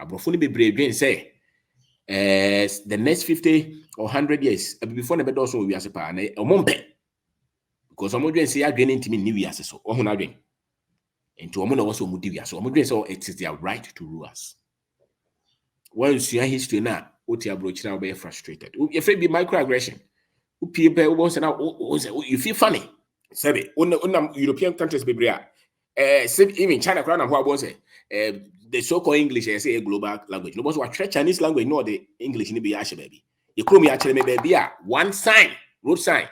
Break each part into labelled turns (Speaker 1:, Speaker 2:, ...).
Speaker 1: Abrofo ni bebree dwen say the next 50 or 100 years before the bedo so we ase pa na omompe because omo dwen say adwen ntimi ni wi ase so ohu na adwen enti omo na wo so omo di wi ase omo dwen say it is their right to rule us. Once you history na oti abrochira wo be frustrated you feel be microaggression people who say now you feel funny say on European countries bebree even China crowd and who say the so-called English say a global language. No, but what Chinese language, no, the English ni be ashe baby. You come here actually baby one sign, road sign.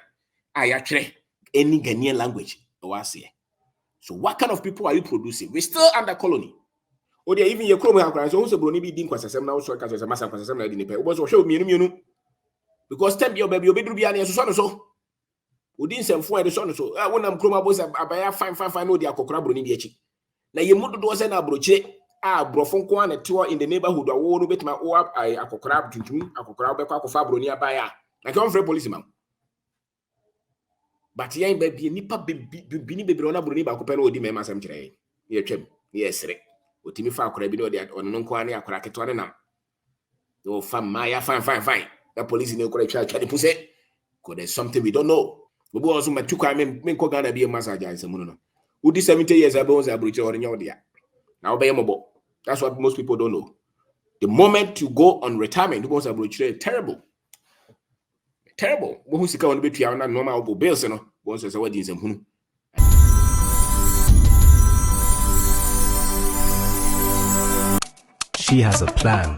Speaker 1: I actually any Ghanaian language. So what kind of people are you producing? We're still under colony. Or they even your chrome here, so also Obroni be din kwasasem now so ka so masa kwasasem na di nipa. Obo so show mienu because temp your baby obedru bia na so. Odin semfo e de so so. Wonam chrome abos abaya fine no di akokora Obroni di echi. Na yemudo do se na abrochire brofo nko an tewo in the neighborhood awo no betima o akokora tuntum akokora obekwa akofa Obroni abaya na ke on free police man but yen ba bi nipa bi ni bebre ona Obroni ba ko pe na odi mema sam kire ye twem ye sere otimi fa akora bi no de ono nko an akora keto ne nam no fam ma ya fine the police ni akora twa the puse because there's something we don't know obo also matuka men ko Ghana bi massage ansemu no udi 70 years ago on abrochi or nya odia na obey mobo. That's what most people don't know. The moment you go on retirement, the most abrochi terrible. Bo hu sika on betu ya na normal obo bills no bo so say what is hunu.
Speaker 2: She has a plan,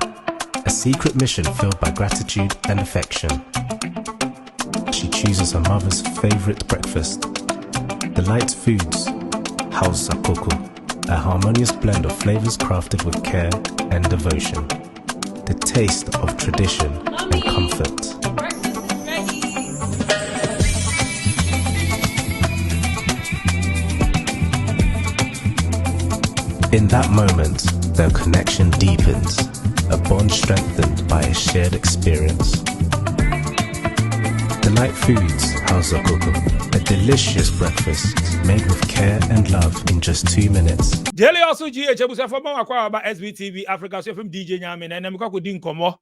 Speaker 2: a secret mission filled by gratitude and affection. She chooses her mother's favorite breakfast, Delight Foods, House Cocoa, a harmonious blend of flavors crafted with care and devotion. The taste of tradition and comfort.
Speaker 3: Breakfast is ready.
Speaker 2: In that moment, their connection deepens, a bond strengthened by a shared experience. Delight Foods, House Cocoa, a delicious breakfast made with care and love in just 2 minutes.
Speaker 4: Daily also GH Abusa for Mama about SBTV Africa so from DJ Nyamin and I'm going to komo.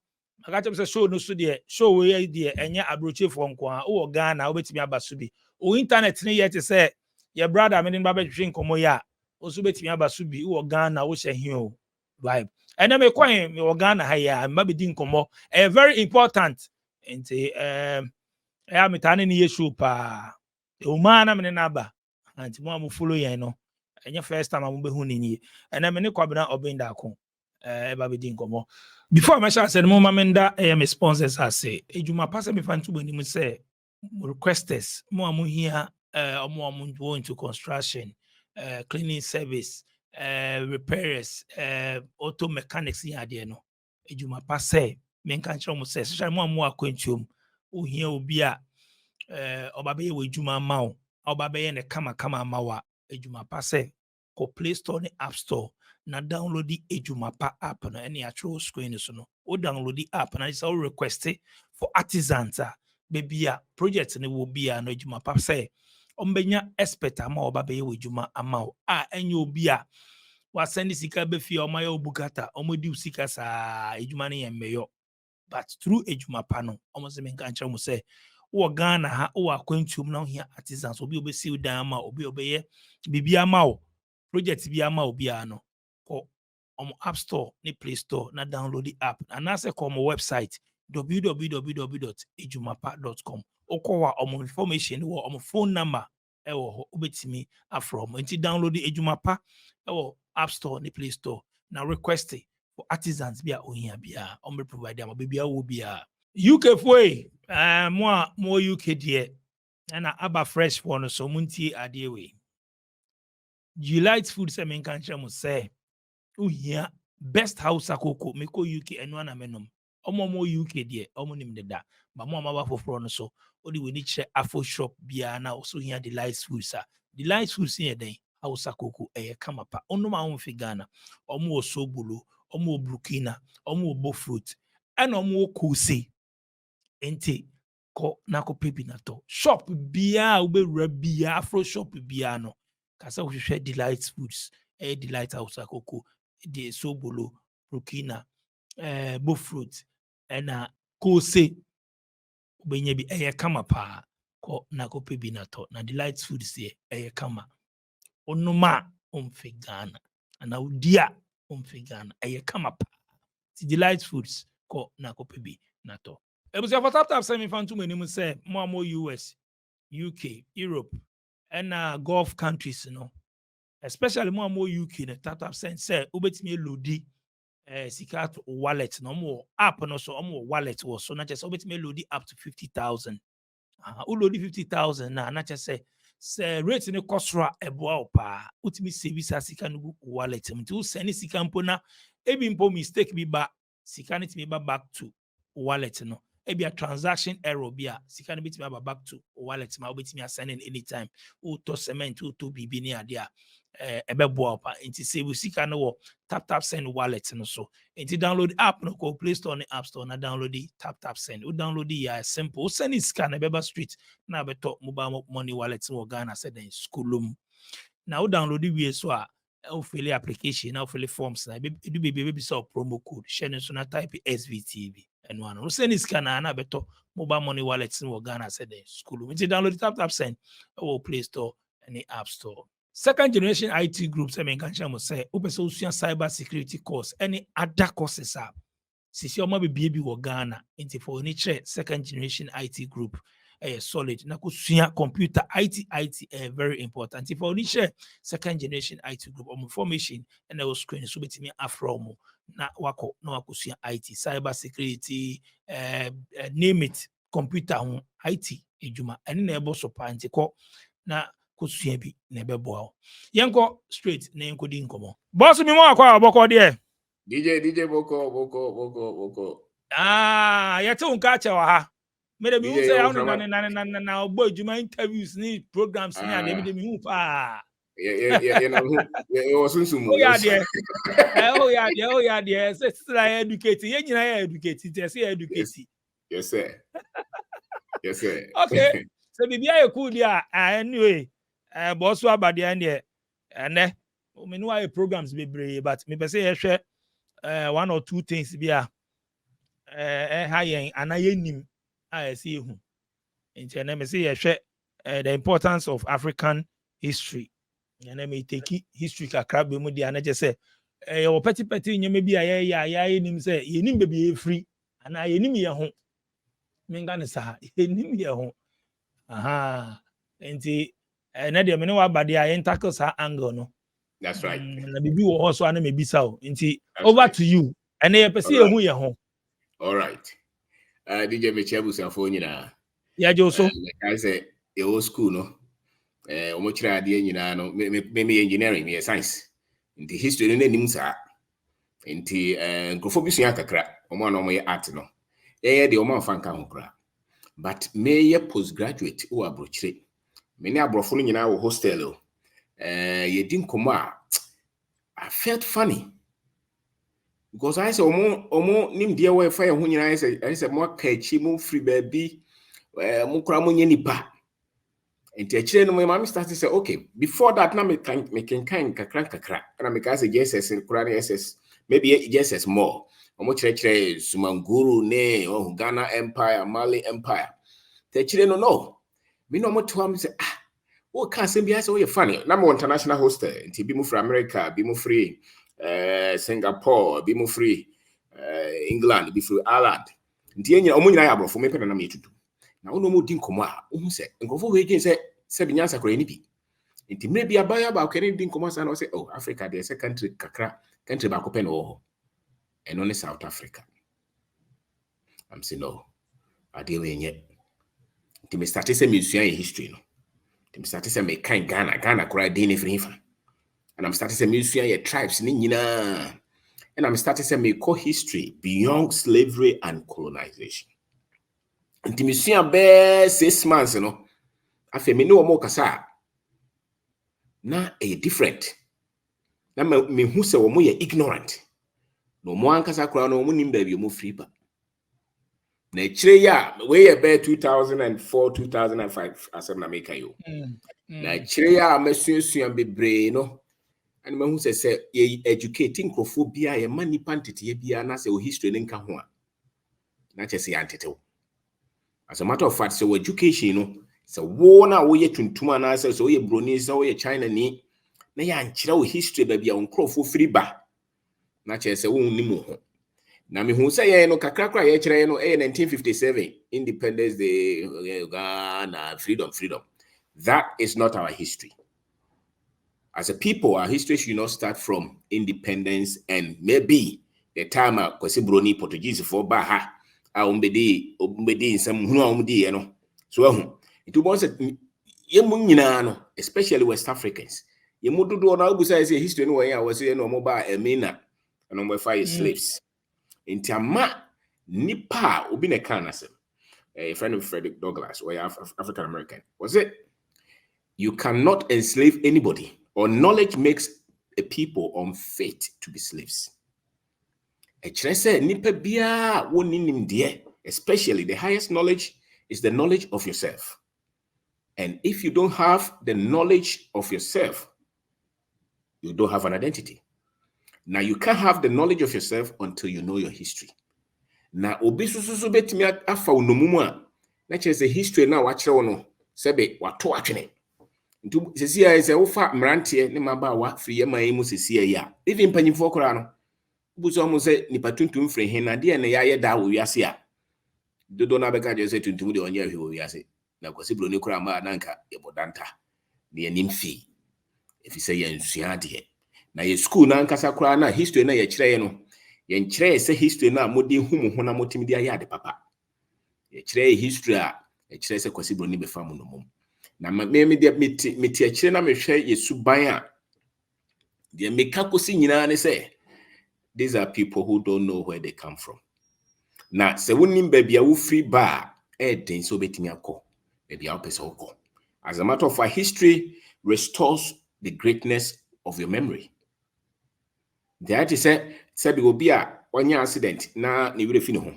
Speaker 4: I got to show no studio show we there and ya abroche for nkwa o Ghana obetimi abasubi o internet ni yet say your brother me baba twin komo ya o so betimi abasubi o Ghana o hye o vibe and me kwan me Ghana ha ya ma be din komo very important enti ya metane ni yesu pa o mana me na ba anti mo am follow yen no enye first time am be hu ni and me ne kwabena obenda ko eba be din komo before I shall say mo mamenda my sponsors say ejuma pass me fan to bani say requesters mo am here mo am go into construction cleaning service repairers auto mechanics here there no ejuma pass say me kan kire mo say social mo am akwantuom o here obi a obabe we ejuma ma o obabe ne kama ma wa ejuma pass say ko Play Store ni App Store na download the Ejumapa app na any actual screen so no o download the app na is all requested for artisans baby a project ni will be no Ejumapa say ombenya expert ama obabe we ejuma ama enye obi a wa send sika be fi omaya obugata omodi sika sa ejuma ne yemeyo but through Ejumapa no omo se menka ncha mo say wo Ghana ha wo akwantum na ohia artisans obi obesi udan ama obi obeye bibi ama o project bi ama obi ano ko App Store ni Play Store na download the app and na se ko website www.ejumapa.com okowa information wo phone number wo obetimi afrom enti download the Ejumapa App Store ni Play Store na request for artisans bia ohia bia provide am bia wo bia UK foi mo UK die na aba fresh for no so muntie ade we Delight Food se men kan kire mo say here best house akoko me ko UK eno na menom omo UK de omo nim de da ba mo amaba foforo no so odi we ni kire afo shop bia na so here Delight Food sa Delight Food se den house akoko kama pa ono ma ho fi Ghana omo osobolo omo Burkina omo obo fruit ena omo kose enti ko na ko pebi na to shop bia ubewura bia afro shop bia no kasa we share Delight Foods Delight House Akoko de Sobolo Burkina, Bufruit, and Kose, Benyabi, kama pa, ko na ko pebi na to, na Delight Foods there, kama. Onoma, Ghana, and now dia, Ghana, kama pa. Delight Foods, ko na ko pebi na to. Was your tap semi fan too many say more US, UK, Europe, and Gulf countries, especially more UK. The tap send say ubet me lodi sikat wallet no more app no so more wallet was so not just ubet me lodi up to 50,000. Lodi 50,000 na not just say rate no kosra eboa pa utimi service sika no wallet mtu send sika mpona ebi mpo mistake bi ba sika ne timi ba back to wallet no. Maybe a transaction error be a can be back to wallet ma obetimi assigning anytime to cement to bibi ni adia ebebo pa inti say we sika no tap send wallet no so inti download app no ko Play Store and App Store na download the tap send o download the simple send it scan ebeba street na beto mobile money wallet no Ghana said in schoolum now download the we so fill application now fill forms na do baby so promo code share so na type SVTV and one no send scan na beto mobile money wallets in Ghana said the school we download tap send or Play Store and the App Store. Second generation IT groups I mean can say open solution cyber security course any other courses are sisi omo be baby wo Ghana into for any second generation IT group solid na kusua computer IT very important if only share second generation IT group or information and our screen so betimi afro na wako na wakusua IT cyber security name it computer IT ejuma ene na ebo so pa ntiko na kusua bi na ebebo yenko straight na yenko di nkomo boss mi mo akwa aboko de
Speaker 1: DJ boko
Speaker 4: yete unka che wa ha me de mi hu say na ogbo ejuma interviews ni programs ni ade me de mi hu pa
Speaker 1: na o sunsumu
Speaker 4: oh yeah there say try educate ye nyina ya educate te say educate
Speaker 1: yes sir
Speaker 4: okay so bibia e cool dia anyway boss wa abade an de ene me no ay programs bebre but me be say ye hwe one or two things bia hayen anayenim I see who. And me say the importance of African history. And I may take history kakra be mu dia na just say your petty nyame bi ya nim say yenim be free and yenim ye ho. Menga ne sa yenim ye ho. Aha. Enti na de me ne wa bade a tackle sa angle no.
Speaker 1: That's right.
Speaker 4: Na bibi wo ho so ana me bisa o. Enti over to you. And ye pese ye hu ye ho.
Speaker 1: All right. DJ Mechabu Safo nyina.
Speaker 4: Ya Joso.
Speaker 1: I say the old school no. Omo kira ade nyina no me engineering me science. Nti history no nim sa. Nti nkofo bi sua kakra. Omo na omo ye art no. De omo afanka ho kra. But me ye postgraduate o abrochire. Me ne abrofo no nyina wo hostel o. Ye din komo a I felt funny. Because I say omo nim dia we fa ye ho nyina I say mo ka echi mo free baby mo kra mo nye nipa enti akire no my mom started say okay before that na me kan kakra na me ka say Jesus kra na SS maybe Jesus more omo kire Sumanguru ne Ghana Empire Mali Empire te akire no me no mo to am say o ka say bia say o ye funny na me international hostel enti bi mo free America bi mo free Singapore bi mo free England bi free Ireland nti enya omo nyina ya abrofo me pena na me tutu na ono mo din komo a ohun se nkofo we gen se binyansa kora ni bi nti mre bi abaya ba okere din komo sa na say oh Africa the second country ba ko pen wo eno ne South Africa I'm saying no ade we nye nti me start say me sua history no nti me start say me kan Ghana kora din ni free fa and I'm starting say me sua ye tribes ni nyina and I'm starting say me call history beyond slavery and colonization. Nti me sua be 6 months no afi me ne omo kasa na different na me hu se omo ye ignorant no mo ankasa kura no omo nim ba bi omo free ba na kire ya we ye be 2004 2005 asem na make you na kire ya mesuasua bebre no and man who says educating crophobia a money pantity bia na say history nka ho a na che say antete. As a matter of fact, so education, you know, so wo na wo ye tuntum na say so ye Obroni so ye China ni na ya nkyerɛ wo history ba bia on crofo free ba na che say wo nnim ho. Na me hu say ye no kakra ye kyerɛ no 1957 Independence Day, Ghana, freedom. That is not our history. As a people, our history should not start from independence and maybe the time kwasi Obroni Portuguese for Baha umbedi some umdi no. So it was no, especially West Africans. You do na ubusa say history no way I was no mobile emina and on fire slaves. In Tiama nipa obi ne kan asem. A friend of Frederick Douglass, or African American, was it? You cannot enslave anybody, or knowledge makes a people unfit to be slaves. Especially the highest knowledge is the knowledge of yourself. And if you don't have the knowledge of yourself, you don't have an identity. Now, you can't have the knowledge of yourself until you know your history. Now, obisusu betimi afa unomumu a na chese history na wachire no sebe wato atwene. Ntu sesi ya se wofa mrantie ne maba wa free man mu sesi ya. Even panyimfo kora no. Buso mo se nipa tuntum free he na de na yaye da wo wiase a. Dodo na beka je se tuntum de onye ahwe wo wiase. Na kwasi Obroni kora ma na nka ebodanta. Ne anim fi. Efi se ya nsua de. Na ye school na nkasa kora na history na ye kire ye no. Ye nkyerɛ sɛ history na modi humu ho na motimi dia ya de papa. Ye kyerɛ history a ye kyerɛ sɛ kwasi Obroni be famu no mum. Na me de meti kyerɛ na mehwɛ Yesu ban a de meka kosi nyina ne sɛ these are people who don't know where they come from. Na sɛ wonim ba bia wo free ba den so betimi akɔ. Ba bia wo pese akɔ. As a matter of fact, history restores the greatness of your memory. That is said will be a one year accident na ni wure fi ne ho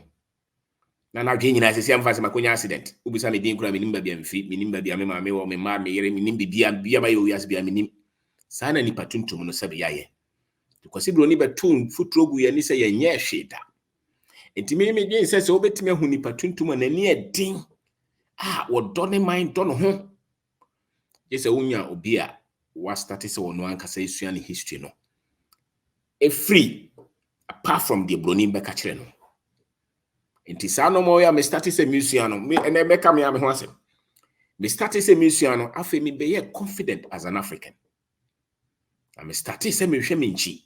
Speaker 1: na na dwen nyina sese amfa se makonya accident ubisa me din kura me nimba bia mfi me nimba bia me ma me wo me ma me yere me nimba bia ma yo yas bia me nim saa na nipa tuntum no sabe yaye because Obroni betum futuro gu ye ni se ye nye hweda enti me dwen se obetime hu nipa tuntum na ni edin wo do ne mind do no ho ye se wonya obi a wa start se wono ankasa esua ne history no a free apart from the Obroni beka kire no enti sa no mo ya me start say museum no me ene beka me ho asem me start say museum no afa me be confident as an African na me start say me hwe me nchi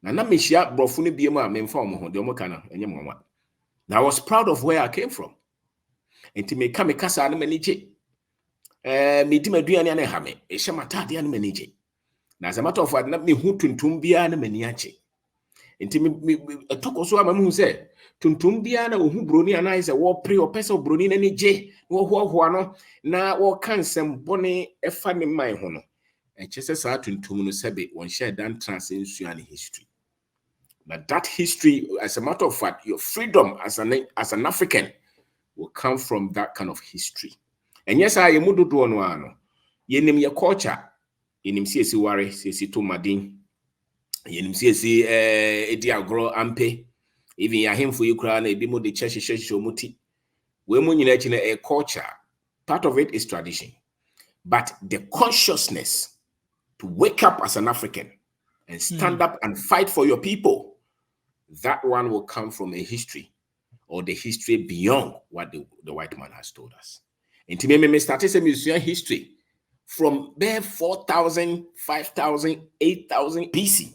Speaker 1: na me hia brofo no biem a me mfa omo ho de omo kana enye mo na I was proud of where I came from enti me ka me kasa no mani gye me di maduane na ha me hye matade na mani gye na as a matter of fact na me hu tuntum bia na mani ache enti me etokoso ama mu se tuntum bia na ohu Obroni ana se wo pre opese Obroni na ni gye wo hoahoa no na wo kan sem bone efa ne man ho no enche sa tuntum no sebe won share dan transensual history. But that history, as a matter of fact, your freedom as an African will come from that kind of history. And yes, I am do no yenim your culture, yenim si ware si to madin, yenim si edi agro ampe, even ya him for you crown a bimo de church muti. We mo nyina chine a culture. Part of it is tradition, but the consciousness to wake up as an African and stand up and fight for your people, that one will come from a history or the history beyond what the white man has told us. And to me started some museum history from there 4,000, 5,000, 8,000 BC.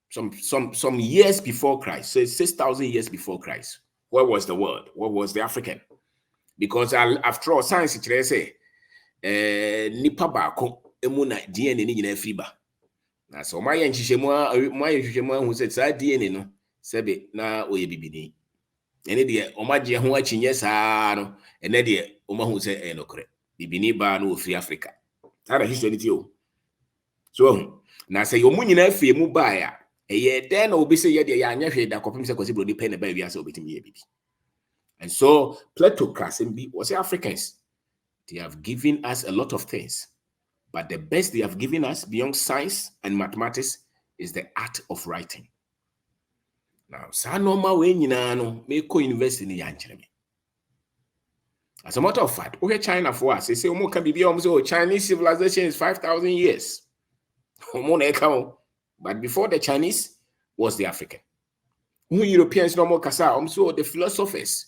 Speaker 1: Some years before Christ, so 6,000 years before Christ. Where was the world? Where was the African? Because after all, science say nipa baako emu na DNA ni nyina friba. Na so my nhwehwemu hu se saa DNA no sebe na oye bibini. Ene de omaje ho achinye saa no ene de omahu se enokre. Bibini ba no ofri Africa. Ara history ti o. So na se yo mu nyina afie mu ba ya eye de na obi se ye de ya anya hwe da kopim se kwasi Obroni pe na ba wi ase obetimi ye bibi. And so Plato class was Africans. They have given us a lot of things. But the best they have given us beyond science and mathematics is the art of writing. Now, sa normal way no me ko university ni yankyereme. As a matter of fact, we China for us. They say Chinese civilization is 5,000 years. But before the Chinese was the African. Europeans no more kasa. The philosophers,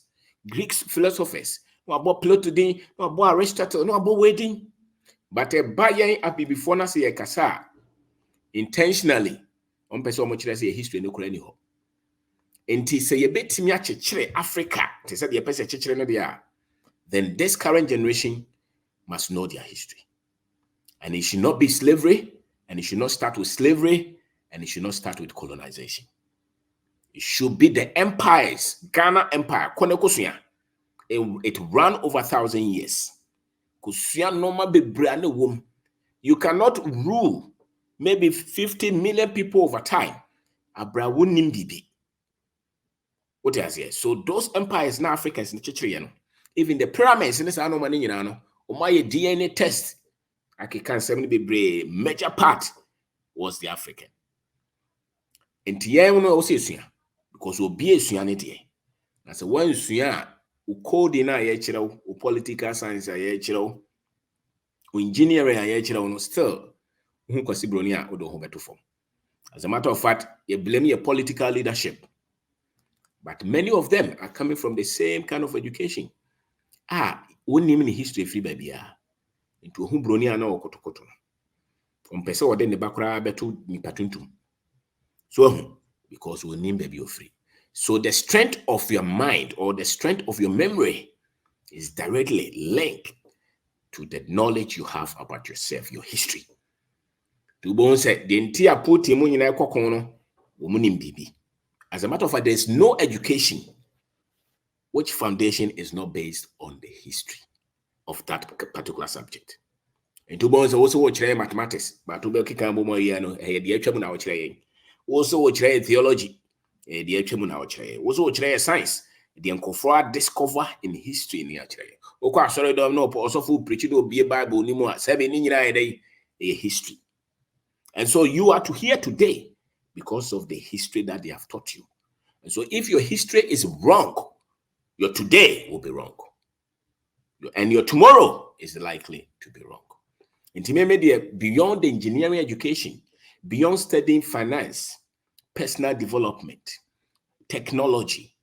Speaker 1: Greek philosophers, no about Plato, no about Aristotle, no about waiting. But a buyer happy before na say kasa intentionally. Person much say history no kura ni ho. Enti say ye betimi akyekyere Africa. Te say the person akyekyere no dia. Then this current generation must know their history. And it should not be slavery, and it should not start with slavery, and it should not start with colonization. It should be the empires. Ghana Empire, it ran over 1,000 years. You cannot rule maybe 50 million people over time. What is here? So those empires now Africans in the even the pyramids in this anomaly, my DNA test, I can say be major part was the African. And Tia also because we'll be a suyanity. That's a one suya who code in a political science a engineering a still who Obroni or the to form. As a matter of fact, you blame your political leadership. But many of them are coming from the same kind of education. One name in history free baby into whom Obroni na okotokoto. Pese ode ne bakura betu ni patuntum. So because we name baby free. So the strength of your mind or the strength of your memory is directly linked to the knowledge you have about yourself, your history. To bon say the entire put him in a kokono womunim bibi. As a matter of fact, there's no education which foundation is not based on the history of that particular subject. And to bones also watch mathematics, but to be kikambo moyano, the H.M. also watch theology, the H.M. also watch science, the Uncofra discover in history in the H.M. Okay, sorry, don't know, also full preaching will be a Bible, ni more 7 in a history. And so you are to hear today because of the history that they have taught you. And so if your history is wrong, your today will be wrong. And your tomorrow is likely to be wrong. And beyond the engineering education, beyond studying finance, personal development, technology,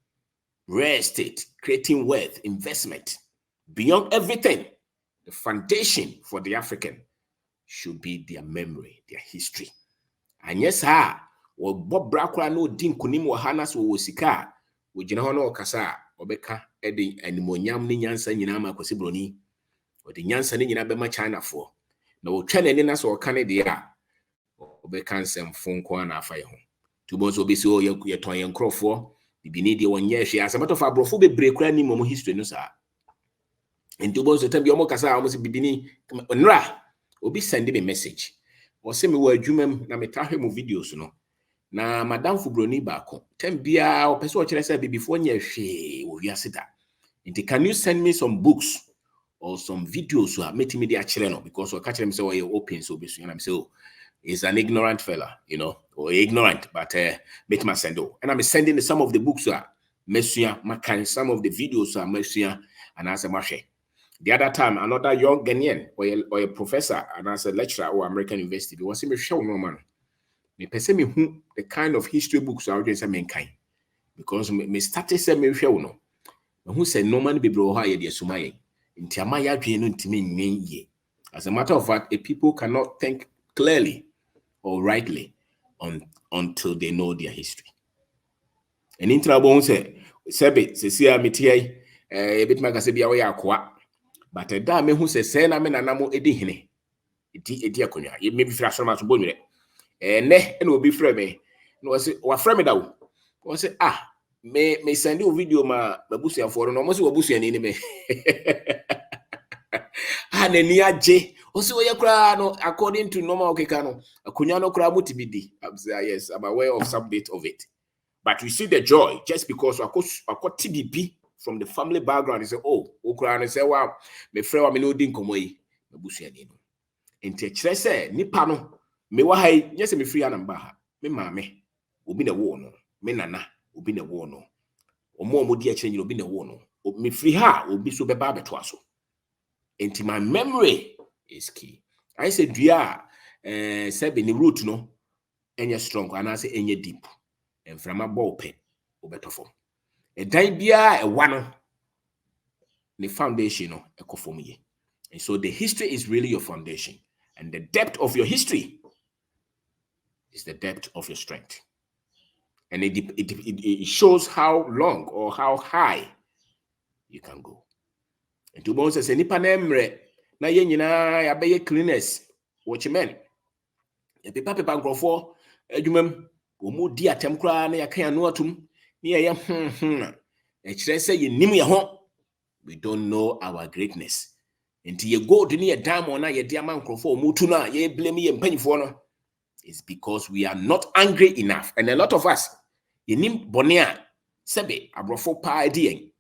Speaker 1: real estate, creating wealth, investment, beyond everything, the foundation for the African should be their memory, their history. And yes, Bob Brakwa no din kunim wahanas wo sika, wo gina hono kasa, obeka edi animonyam ni nyansa nyina ma kwasi Obroni. O di nyansa ni nyina be ma China for. Na wo twene ni na so kan de a obeka nsem fonko na afa ye ho. Tubo so be si o ye ton ye nkrofo, bibini de wonye hwe asamato fa brofo bebre kura ni momo history no sa. Ntubo so tabi omo kasa omo si bibini nra obi send me message. O se me wo adwumam na metahwe mu videos no. Na Madam Obroni bako. Tembia o person kire say before nya hwe wo wiase da. Nti can you send me some books or some videos so make me dey akire no because o ka kire me say we open so be so na me say he's an ignorant fella, or ignorant, but make my send. And I'm sending some of the books mesua makan, some of the videos mesua and as a marche. The other time, another young Ghanaian or a professor and as a lecturer or American university, he was saying, show no man. Me pese me who the kind of history books are just a mankind. Because me started saying me show no. Who said no man be bro higher the sumaye. Inti amaya dwenu ntimi nyenye. As a matter of fact, a people cannot think clearly or rightly until they know their history. And in trouble say, Sebe, Cecia Mitiay, a bit magazine away aqua. But a dame who says, Sena men anamo edihine. Ediaconia, it may be flash from us bonnet. And will be frame. No, was it or frame it out? Was it may send you a video ma babusia for almost wabusia enemy. Nia J. Also, according to normal Kekano, a Kunyano Krabuti BD. Yes, I'm aware of some bit of it. But we see the joy just because I got TDP from the family background. He said, oh, Ukraine say, wow, my friend, I'm no dinkomoy, Babusianino. Enti kyerɛ sɛ nipa no me wa hai nyɛ sɛ me free anamba ha me maame obi na wo no me nana obi na wo no omo di akyerɛ nyina obi na wo no me free ha obi so bɛba abeto aso. Enti my memory is key. I say dua say be ni root no enye strong and I say enye deep. And from a ball pen obeto form. E dan bia e wa no the foundation no e form ye. And so the history is really your foundation, and the depth of your history is the depth of your strength. And it shows how long or how high you can go. And to Moses say nipa na emre na ye nyina ya be cleaners watchmen. E pepa nkrofo adwumam omo di atem kra na ya kan anu atum na ye e kire say ye nim ye ho. We don't know our greatness. Enti ye gold ni ye diamond na ye diamond nkrofo omo tu na ye blame ye mpanyifo no. It's because we are not angry enough. And a lot of us ye nim bonia sebe abrofo pa edi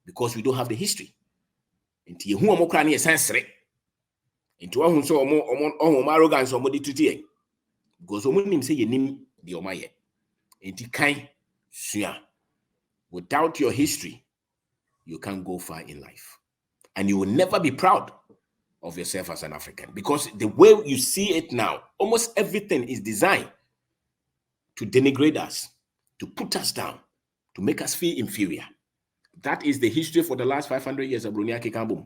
Speaker 1: because we don't have the history. Enti ye hu omo kra na ye sansere. Enti wa hu so omo arrogance omo di tutie. Because omo nim say ye nim the omaye. Enti kan sua. Without your history, you can't go far in life. And you will never be proud of yourself as an African, because the way you see it now, almost everything is designed to denigrate us, to put us down, to make us feel inferior. That is the history for the last 500 years of Obroni Akekambum.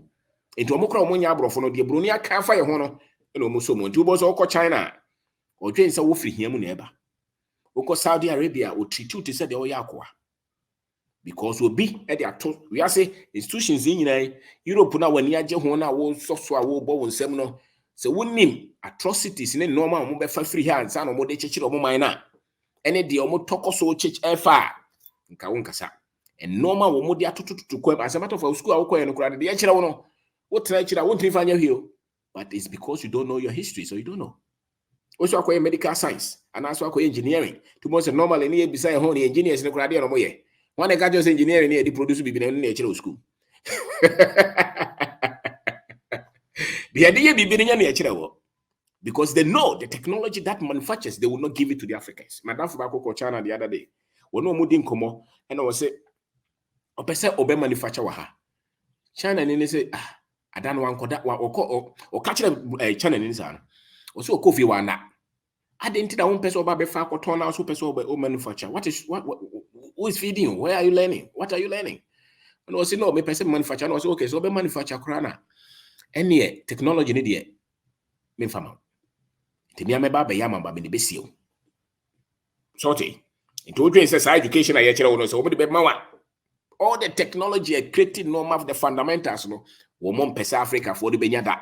Speaker 1: Into omokra omonya abrofo no de Obroni aka fa ye ho no eno omoso mo nti oboso okọ China o dwen se wo firi hiamu na eba. Okọ Saudi Arabia o treat to say de oya akwa. Because obi e de ato we are say institutions in nyina Europe na wani age ho na wo soso a wo bo wonsem no se wonim atrocities ne normal mo be fa free hands na mo de chechire mo man na ene de mo tokoso chech efa nka wo nkasa and normal wo mo de atototo kwam as a matter of school a wo koye no kura de chire wo no wo tra chire wo ntimi fanya hio, but it's because you don't know your history, so you don't know. Also akoye medical science and also akoye engineering to most normal any beside ho the engineers ne kura de no mo ye. One a just engineering here, they produce bibi na nature school. The idea bibi na nature wo, because they know the technology that manufactures, they will not give it to the Africans. Madam Fubako ko China the other day. We no mudi nkomo, and I was say, opese obe manufacture wa ha. China ni say I don't want that one or catch China ni say. Also coffee wa na. I didn't that one person oba be fa ko turn out super so o manufacture. What who is feeding you? Where are you learning? What are you learning? And I say no, me person manufacture. And I say okay, so be manufacture krana. Any technology ni dey me fama. Ti me ameba be yama ba me be siew. Sorty. Into odwen say education aye kire wo no so be mawa. All the technology are creating normal of the fundamentals no. Wo mo mpesa Africa for the benya da.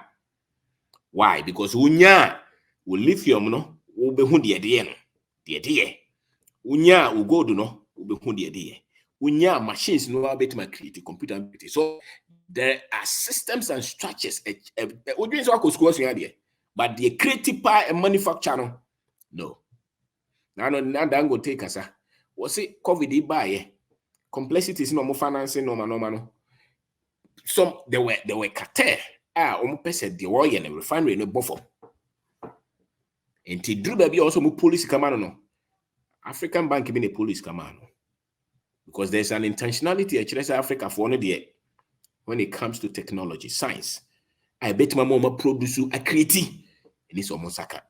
Speaker 1: Why? Because unya wo lithium no wo be hu de no. De unya wo gold no unya machines no about my create computer. So there are systems and structures but the creative part and manufacture no. Now that go take us. Was it COVID buy complexities no more financing no. Some there were cartel almost person the oil and refinery no buffer. And to do baby also mo police come on no. African bank being a police come on. Because there's an intentionality at Africa for one when it comes to technology, science. I bet my mama produce a creative and it's almost saka.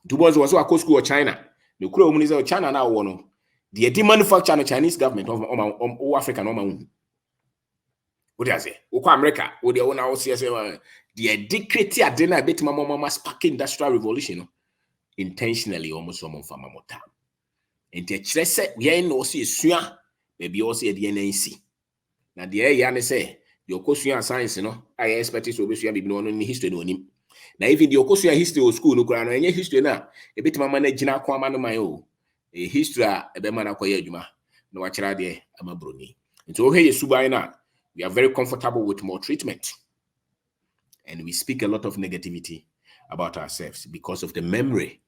Speaker 1: Two boys was a school of China. The crew of China now one. The manufacture the Chinese government of Africa no man. What do I say? Oko America, what they own our CSA. The decree at dinner bet my mama spark industrial revolution intentionally almost some from Mamota. And the chese we ain't no see sua baby also the NNC. Now the air say the Okosua science no I expect it to be sua no history no nim. Now even the Okosua history of school no kura no any history na e bit mama na gina kwama no man o e history a e be man akoye adwuma no wachira de ama Obroni. Nti o he subai na we are very comfortable with more treatment. And we speak a lot of negativity about ourselves because of the memory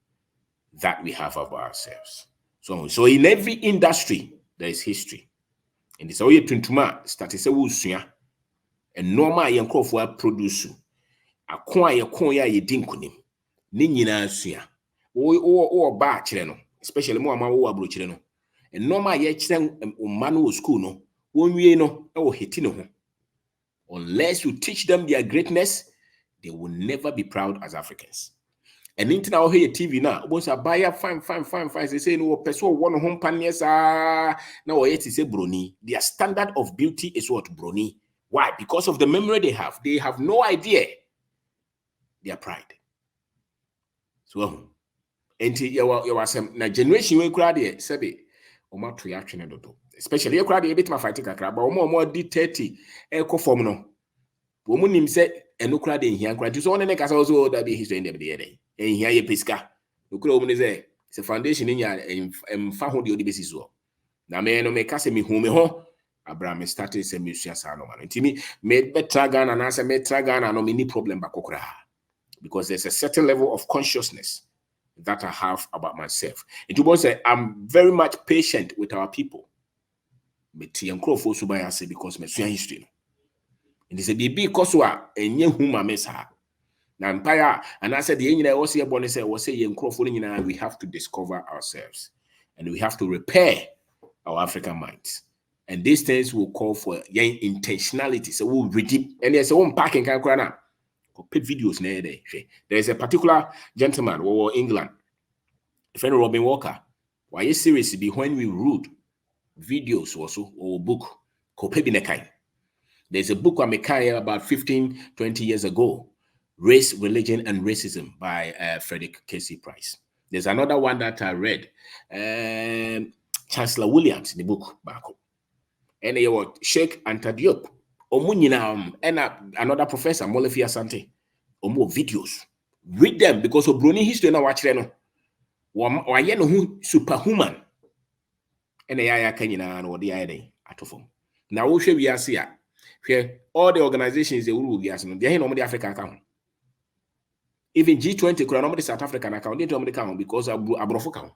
Speaker 1: that we have of ourselves. So in every industry, there is history. And it's all you tuntuma start say wusua. And normal yankofo produce. Akwa ye kon ya ye dinkunim. Ni nyina sua. O ba kire no, especially mo ama wo abro kire no. And normal ye kire man school no, wonwie no e wo hiti no ho. Unless you teach them their greatness, they will never be proud as Africans. And into our here TV now, was a buyer fine. They say no person one home paniers now yet is a brony. Their standard of beauty is what brony. Why? Because of the memory they have. They have no idea their pride. So, enti you was na generation we crowd here, sebe omo to ya twene dodo. Especially you crowd here bit ma fight kakra, but omo di 30 e form no. Omo nim se eno crowd here crowd. So one ne kasa also that be history in the day. En here ye pesca. No kura omo ne say se foundation in ya emfa ho de odi besi so. Na me no me kasa me hu me ho. Abraham started se me sua sa no man. Ntimi me betra Ghana na se me tra Ghana no me ni problem ba kokra. Because there's a certain level of consciousness that I have about myself. It will say I'm very much patient with our people. But because my history. And they say because we are a new human mesa. Now empire and I said the engineer was here born say was say we have to discover ourselves and we have to repair our African minds. And these things will call for intentionality. So we'll redeem and there's a one packing can now. Pick videos near there. There is a particular gentleman or England, a friend of Robin Walker. Why is serious be when we read videos also or book called There's a book I made about 15-20 years ago, Race, Religion, and Racism by Frederick Casey Price. There's another one that I read, Chancellor Williams in the book back. And they were Sheikh Anta Diop. And another professor, Molefi Asante, more videos. Read them because Obroni history na watch them. Why no superhuman. And the aya Kenya and what the aya atofom. Now we are here all the organizations they will be asking. They are the African account. Even G20 could not the South African account. They don't account because of Abrofo account.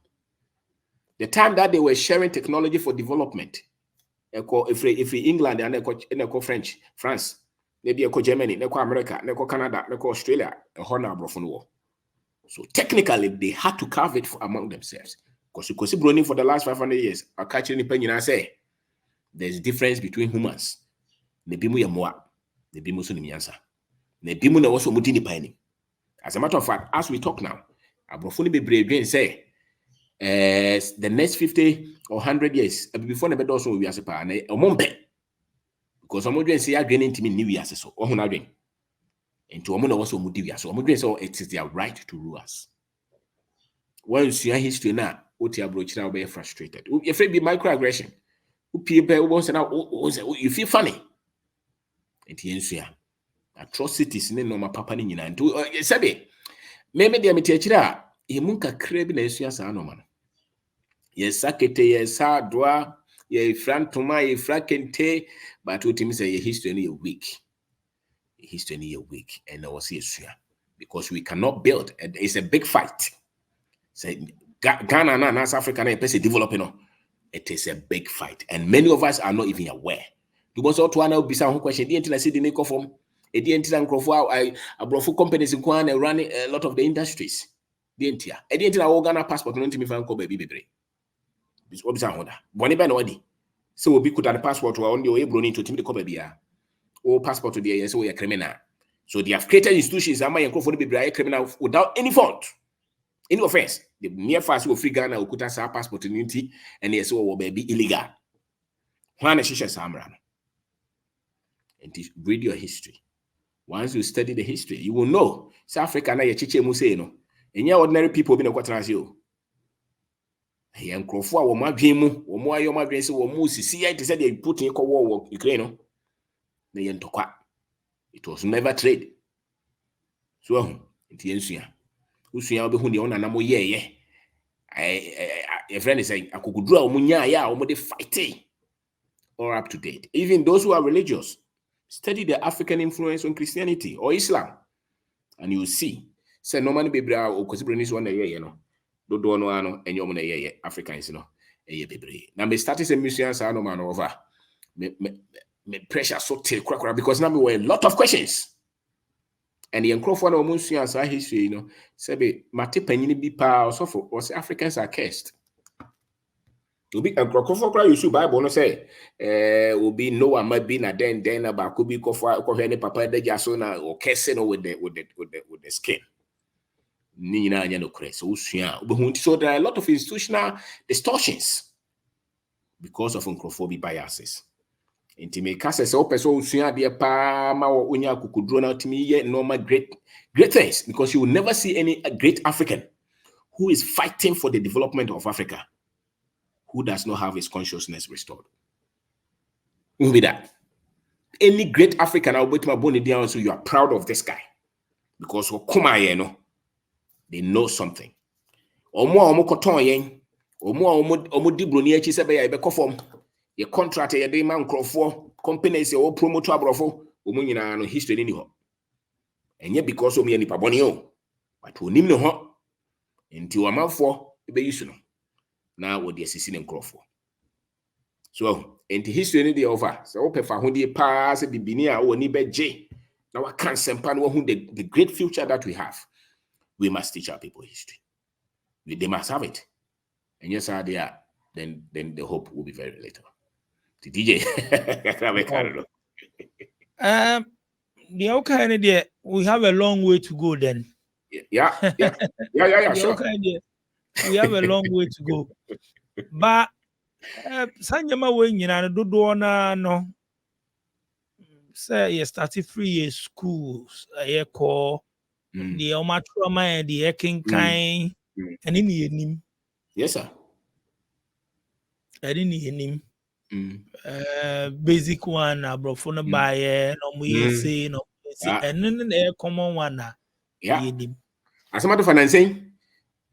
Speaker 1: The time that they were sharing technology for development. If England and French, France, maybe Germany, America, Canada, Australia, so technically they had to carve it among themselves. Because you could see Brony for the last 500 years, I catch any penny and say there's difference between humans. Nebimu ya moa, nebimu so nimiansa. Nebimu na waso mutini paini. As a matter of fact, as we talk now, Abrofuni be brave and say the next 50 or 100 years before the also we as a pa na omompe because omodwen say adwen ntimi ni wi ase so ohun adwen enti omo na also mudi wi ase omodwen say it is their right to rule us. Once you history na oti abrochira will be frustrated. You feel be microaggression. People won't say now you feel funny. Enti ensua atrocities ne no ma papa ni nyina nti sabe maybe the ametiachira emunka krebi na ensua sa no man. Yes, sakete, yes, doa, ye frantuma, ye frakente, but what him say, history any a week. History any a week, and I was here because we cannot build. It's a big fight. Say Ghana and South Africa na person developing. It is a big fight, and many of us are not even aware. Because all to one be some question. The internet see the make of them. The internet I brought for companies in Kwan running a lot of the industries. The internet. The internet Ghana passport. No me find baby. This what is order. Boni be no di. So we could have passport or only Obroni to the cover bia. Or passport to the so we are criminal. So they have created institutions that might for the criminal without any fault. Any offense. The mere fast will free Ghana will put our passport in unity and yes, will be illegal. One is Samran. And read your history. Once you study the history, you will know South Africa na ye chiche museno. And your ordinary people been a quatrazio. Yankrofu a wo madwen mu wo mo ayo madwen se wo mu sisi ya say they put in war Ukraine no na yentokwa. It was never trade. So nti ensua usua obehu de ona na mo ye a friend is saying akugudura wo nya ya wo de fighting or up to date. Even those who are religious study the African influence on Christianity or Islam and you will see say normally be bra o kosibronis one ye no do no ano enyom na ye Africans no ye bebre na me start some musicians no man over me pressure so take kwakwa because now me were a lot of questions And the Nkrofo na omo sua sa history, you know, say mate panyini bi pa osofo was Africans are cursed. Obi Nkrofo kra use Bible no say obi Noah ma bi na den na could be ko any papa de jaso na o curse no with the skin. Ni na anya no kre so sua so there are a lot of institutional distortions because of Nkrofo biases. Inti me kase se opeso usua de pa ma onya akukudro na timi ye normal great things, because you will never see any great African who is fighting for the development of Africa who does not have his consciousness restored. Won't be that. Any great African, I'll bet my bone down, so you are proud of this guy because they know something. Omo koton yen, omo di broni echi sebe ya ebe kofom. Ye contract ye de man Nkrofo companies ye o promote abrofo omo nyina no history ni ho. Enye because omo ye nipa boni o. But onim ne ho. Enti o amanfo ebe yisu no. Na wo de asisi ne Nkrofo. So, enti history ni de over. So o pefa ho de pa se bibini a oni beje. Na wa kan sempa no hu the great future that we have. We must teach our people history. They must have it. And yes, they are, then the hope will be very little. The DJ.
Speaker 4: The okay, we have a long way to go then.
Speaker 1: Yeah, sure.
Speaker 4: We have a long way to go. But Sanyama we nyina dodo na no. Say you started 3 years schools, call the Omatrama and the King Kind and in the name.
Speaker 1: Yes, sir.
Speaker 4: I didn't hear him. Basic one, brofona buy no we say no, and then the common one.
Speaker 1: Yeah. As a matter of financing,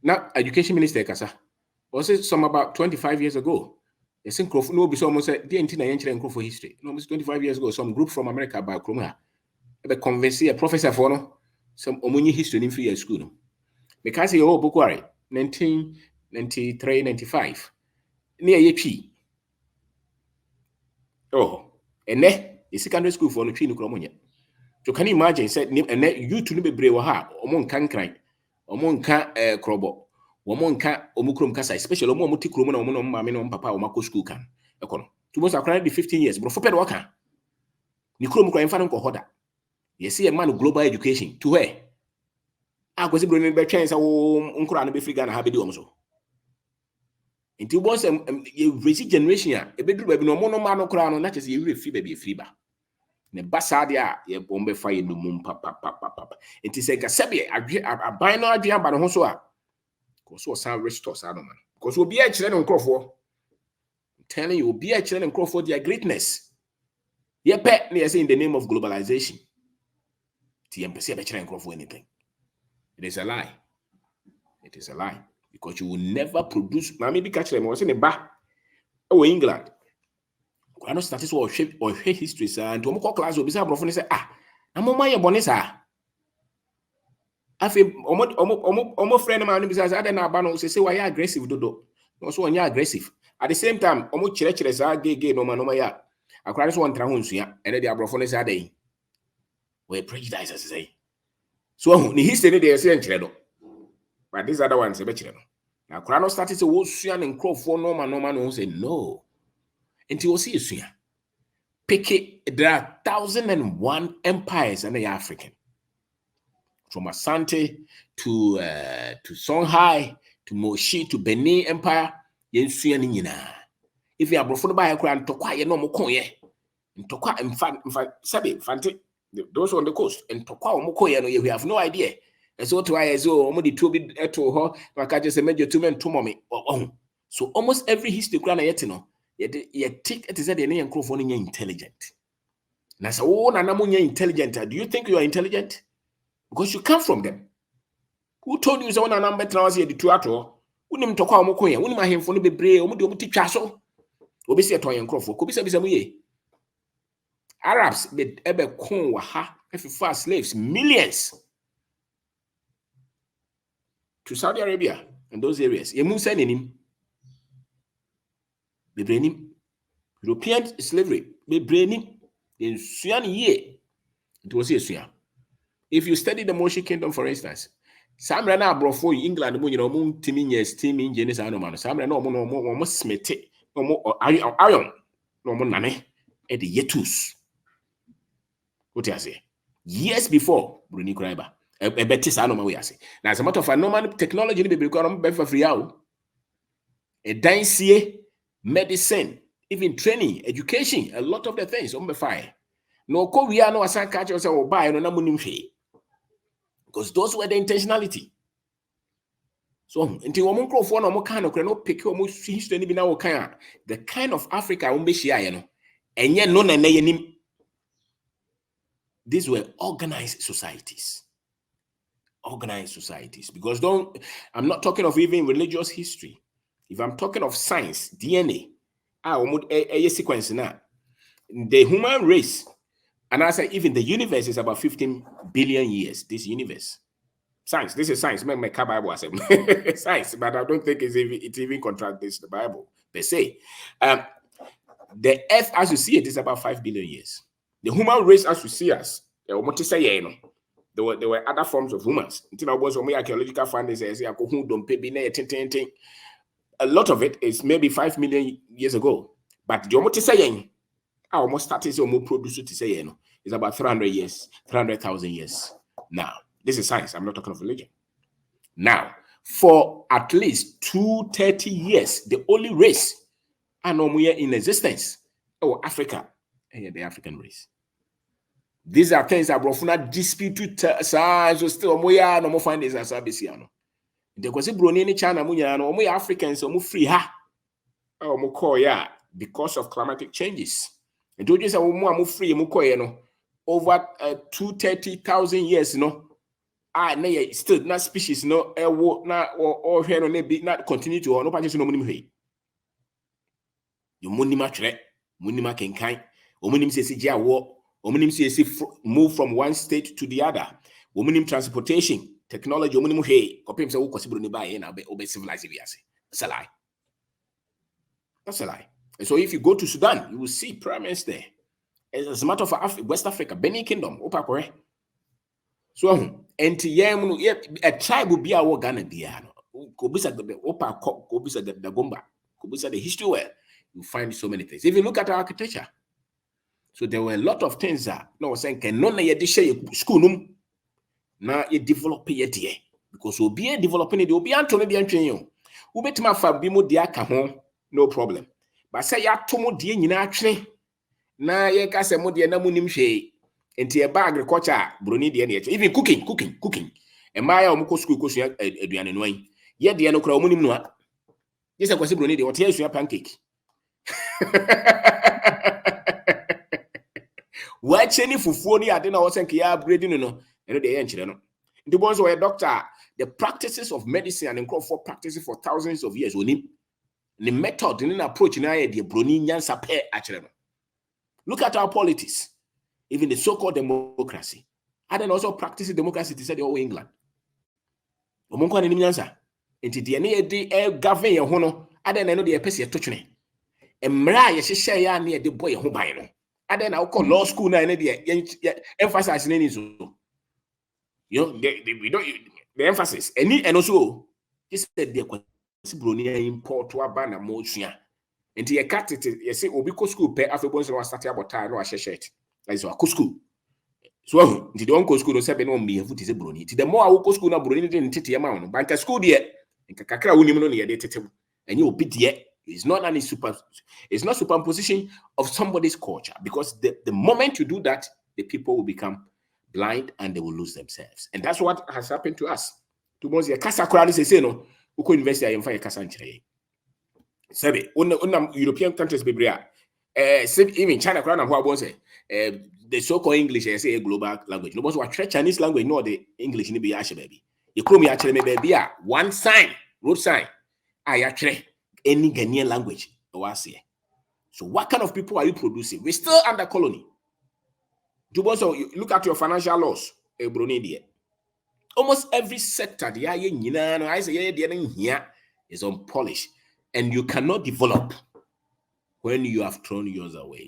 Speaker 1: now education minister Kasa was it some about 25 years ago. I think no be almost the entire for history. Almost 25 years ago, some group from America by Kroma be convince a professor for no some omuni history in 3 years school. No. Because he oh Bukwari 1993, 95. Near ye oh, and then the secondary school for no tree no kromonya. So can you imagine said and you to be brave ha omon kan kran omon ka krobo omon ka omukrom kasa especially omon muti kromo na omon mama no papa omako school kan ekono to most across the 15 years bro for ped waka ni krom kran fa no ko hoda you see a man global education to where akwesi bro ni be twen say wo nkura no be free Ghana ha be di omso until once you raise generation a be duru ba bi no omon no ma no kura no na chese you free ba bi free ba ne basade a ye bombe fa ye no mum papa enti se ka sebe aban no adwe aba no ho so a ko so san restore sa no man because obi a kire no Nkrofo telling you obi a kire no Nkrofo their greatness ye pe na say in the name of globalization ti empese be kire Nkrofo anything. It is a lie because you will never produce na me bi ka kire me wo say ne ba o England I know statistics or history, and to class will be say say I'm on my bonesa. I feel almost friend of mine besides I don't know say why you aggressive dodo. Also when you're aggressive. At the same time, almost chere gay no man no ya. I cry this one trahunsia and then the abrofone say day. We prejudice as say. So the history they say chere. But these other ones say chere. Now cry no statistics wo sua ne Nkrofo no man no say no. Until you see you pick it, there are 1,001 empires in the African. From Asante to Songhai, to Moshi, to Benin Empire, if you are brought by a crown to quiet no more coin, and to quiet in fact, Sabi, Fante, those on the coast, and to quiet Mokoya, we have no idea. And so to I as well, only 2 bit to her, like I just made your 2 men to mommy. So almost every history crown yet, you take it is that the Nkrofo is intelligent. Na say, oh, Nanamunya intelligent. Do you think you are intelligent? Because you come from them. Who told you so na number trans here the two ato? Unim tokwa omokoya, unim ahemfo no bebre, omo de omo titwa so. Obi se to Nkrofo, ko bi se mu ye. Arabs be ebe kon wa ha, efifa slaves millions to Saudi Arabia and those areas. Yemu say nenim. Bebre European slavery, bebre nim. In Suyan ye, it was a Suyan. If you study the Moshi Kingdom, for instance, Samra na brofo England mo nyina mo ntimi nya steam engine sa no ma no Samra na mo smete mo iron no mo nane e de yetus. What you say? Years before Bruni Kraiba e beti sa no ma we ase. Na as a matter of fact, normal technology ni be because be for free out. A dansie, medicine, even training, education, a lot of the things on be fire. No ko we are no asan catch us or buy no na munim hwe. Because those were the intentionality. So, until woman crow for no kind of no pick or history ni bi na wo kan the kind of Africa won be share no enye no na nim. These were organized societies. Organized societies. Because I'm not talking of even religious history. If I'm talking of science, DNA, a sequence now. The human race, and I say even the universe is about 15 billion years. This universe. Science, this is science. My Bible I said science, but I don't think it even contradicts the Bible per se. The earth as you see it is about 5 billion years. The human race as you see us, there were other forms of humans. Until I was on my archaeological findings, a lot of it is maybe 5 million years ago. But the almost started to produce it is about 300 years, 300,000 years. Now, this is science. I'm not talking of religion. Now, for at least 230 years, the only race in existence, Africa, the African race. These are things that Brofuna disputed so still no find this as Abisiano. The Obroni in China, no Africans, free because of climatic changes. And to just free over 230,000 years, still not species, or not continue to no patches no money. You munima tre, munima kenkai, omunim se war. Women move from one state to the other. Women transportation, technology, women copy say possible ni buy na be civilized. That's a lie. That's a lie. And so if you go to Sudan, you will see pyramids there. As a matter of West Africa, Benin Kingdom, opa. So a tribe will be our Ghana Biano. Kobisa the opa kobisa the Gomba, kobisa the history where you find so many things. If you look at our architecture. So there were a lot of things that no saying can none ye share school na you develop it here because we'll be developing it, will be Anthony be entering you. We bet my fab be more dear come no problem. But say ya to more dear in action na ye can say more dear na munim she into a bag agriculture bruni dear even cooking. And my own school question eduane no ye dear no cra munim no. Yes, I kwasi bruni de what here pancake. Watching fufu ni ade na wo senke ya upgrading no eno de ye nchire no ndi bonzo we doctor the practices of medicine and for practices for thousands of years oni the method and approach na ye de broni nyansa pe akire no. Look at our politics, even the so-called democracy. I then also practice democracy to say the whole England omonko ani nyansa enti de ne ye de govern ye ho no ade na no de pese ye totwene emra ye hye ya na ye de boy ho ban no. And then I'll call law school now and emphasize any so. We don't the emphasis. And also just said the Broni import to a banner motion. And the cat it you say Obiko school pay after once no start about time no shirt. Like so a school. So the don't school no say be no me foot is Broni. The more I go school na Broni didn't tete amount. Bank school there. And kakra unim no ye tete. And you be there. It's not superimposition of somebody's culture because the moment you do that, the people will become blind and they will lose themselves. And that's what has happened to us. Tomorrow, the Casa Crowd say no, Uko University, I am fire Casa Anchre. Sabe, European countries, even China Crown and what was it? The so-called English, I say a global language. No, but what Chinese language, no, the English in the baby. You call me actually, maybe one sign, road sign. I actually. Any Ghanaian language. So what kind of people are you producing? We're still under colony. So you look at your financial laws, almost every sector is unpolished, and you cannot develop when you have thrown yours away.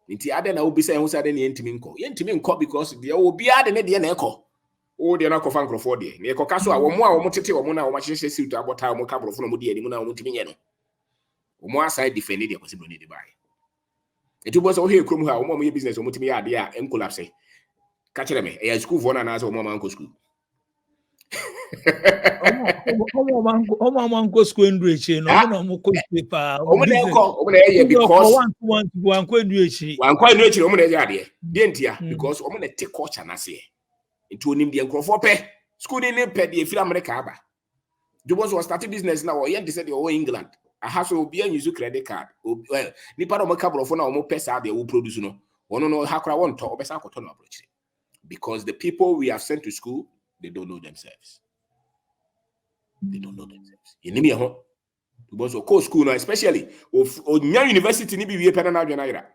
Speaker 1: Nti ade na obi say hu say ade na yentimi nko because de obi ade ne de na ekọ o de na kọ fa nkrofo de na ekọ kaso a wo tete wo na wo mahyehyɛ suit abota wo ka brofo no mo de ani mu na wo ntimi nye no wo aside defend de kwase bro ne de bai eti bo so he krom ha wo mo ye business wo ntimi ya ade a en collapse ka kire me e school for na say wo mo man ko school
Speaker 4: Omo school ndu echi no omo no ko paper
Speaker 1: omo na ye because
Speaker 4: one ko ndu echi
Speaker 1: omo na ye ade de ntia because omo na take culture na say into onim de nkrofo pe school ni pe de firi America aba Jobos was starting business now or yet they said you England I have to be use credit card well ni part of my carbon for now mo pesa they will produce no one no hakra one to obesa ko to no approach because the people we have sent to school they don't know themselves. You need me ho because of course school now especially of university ni bi we pena na adwena ira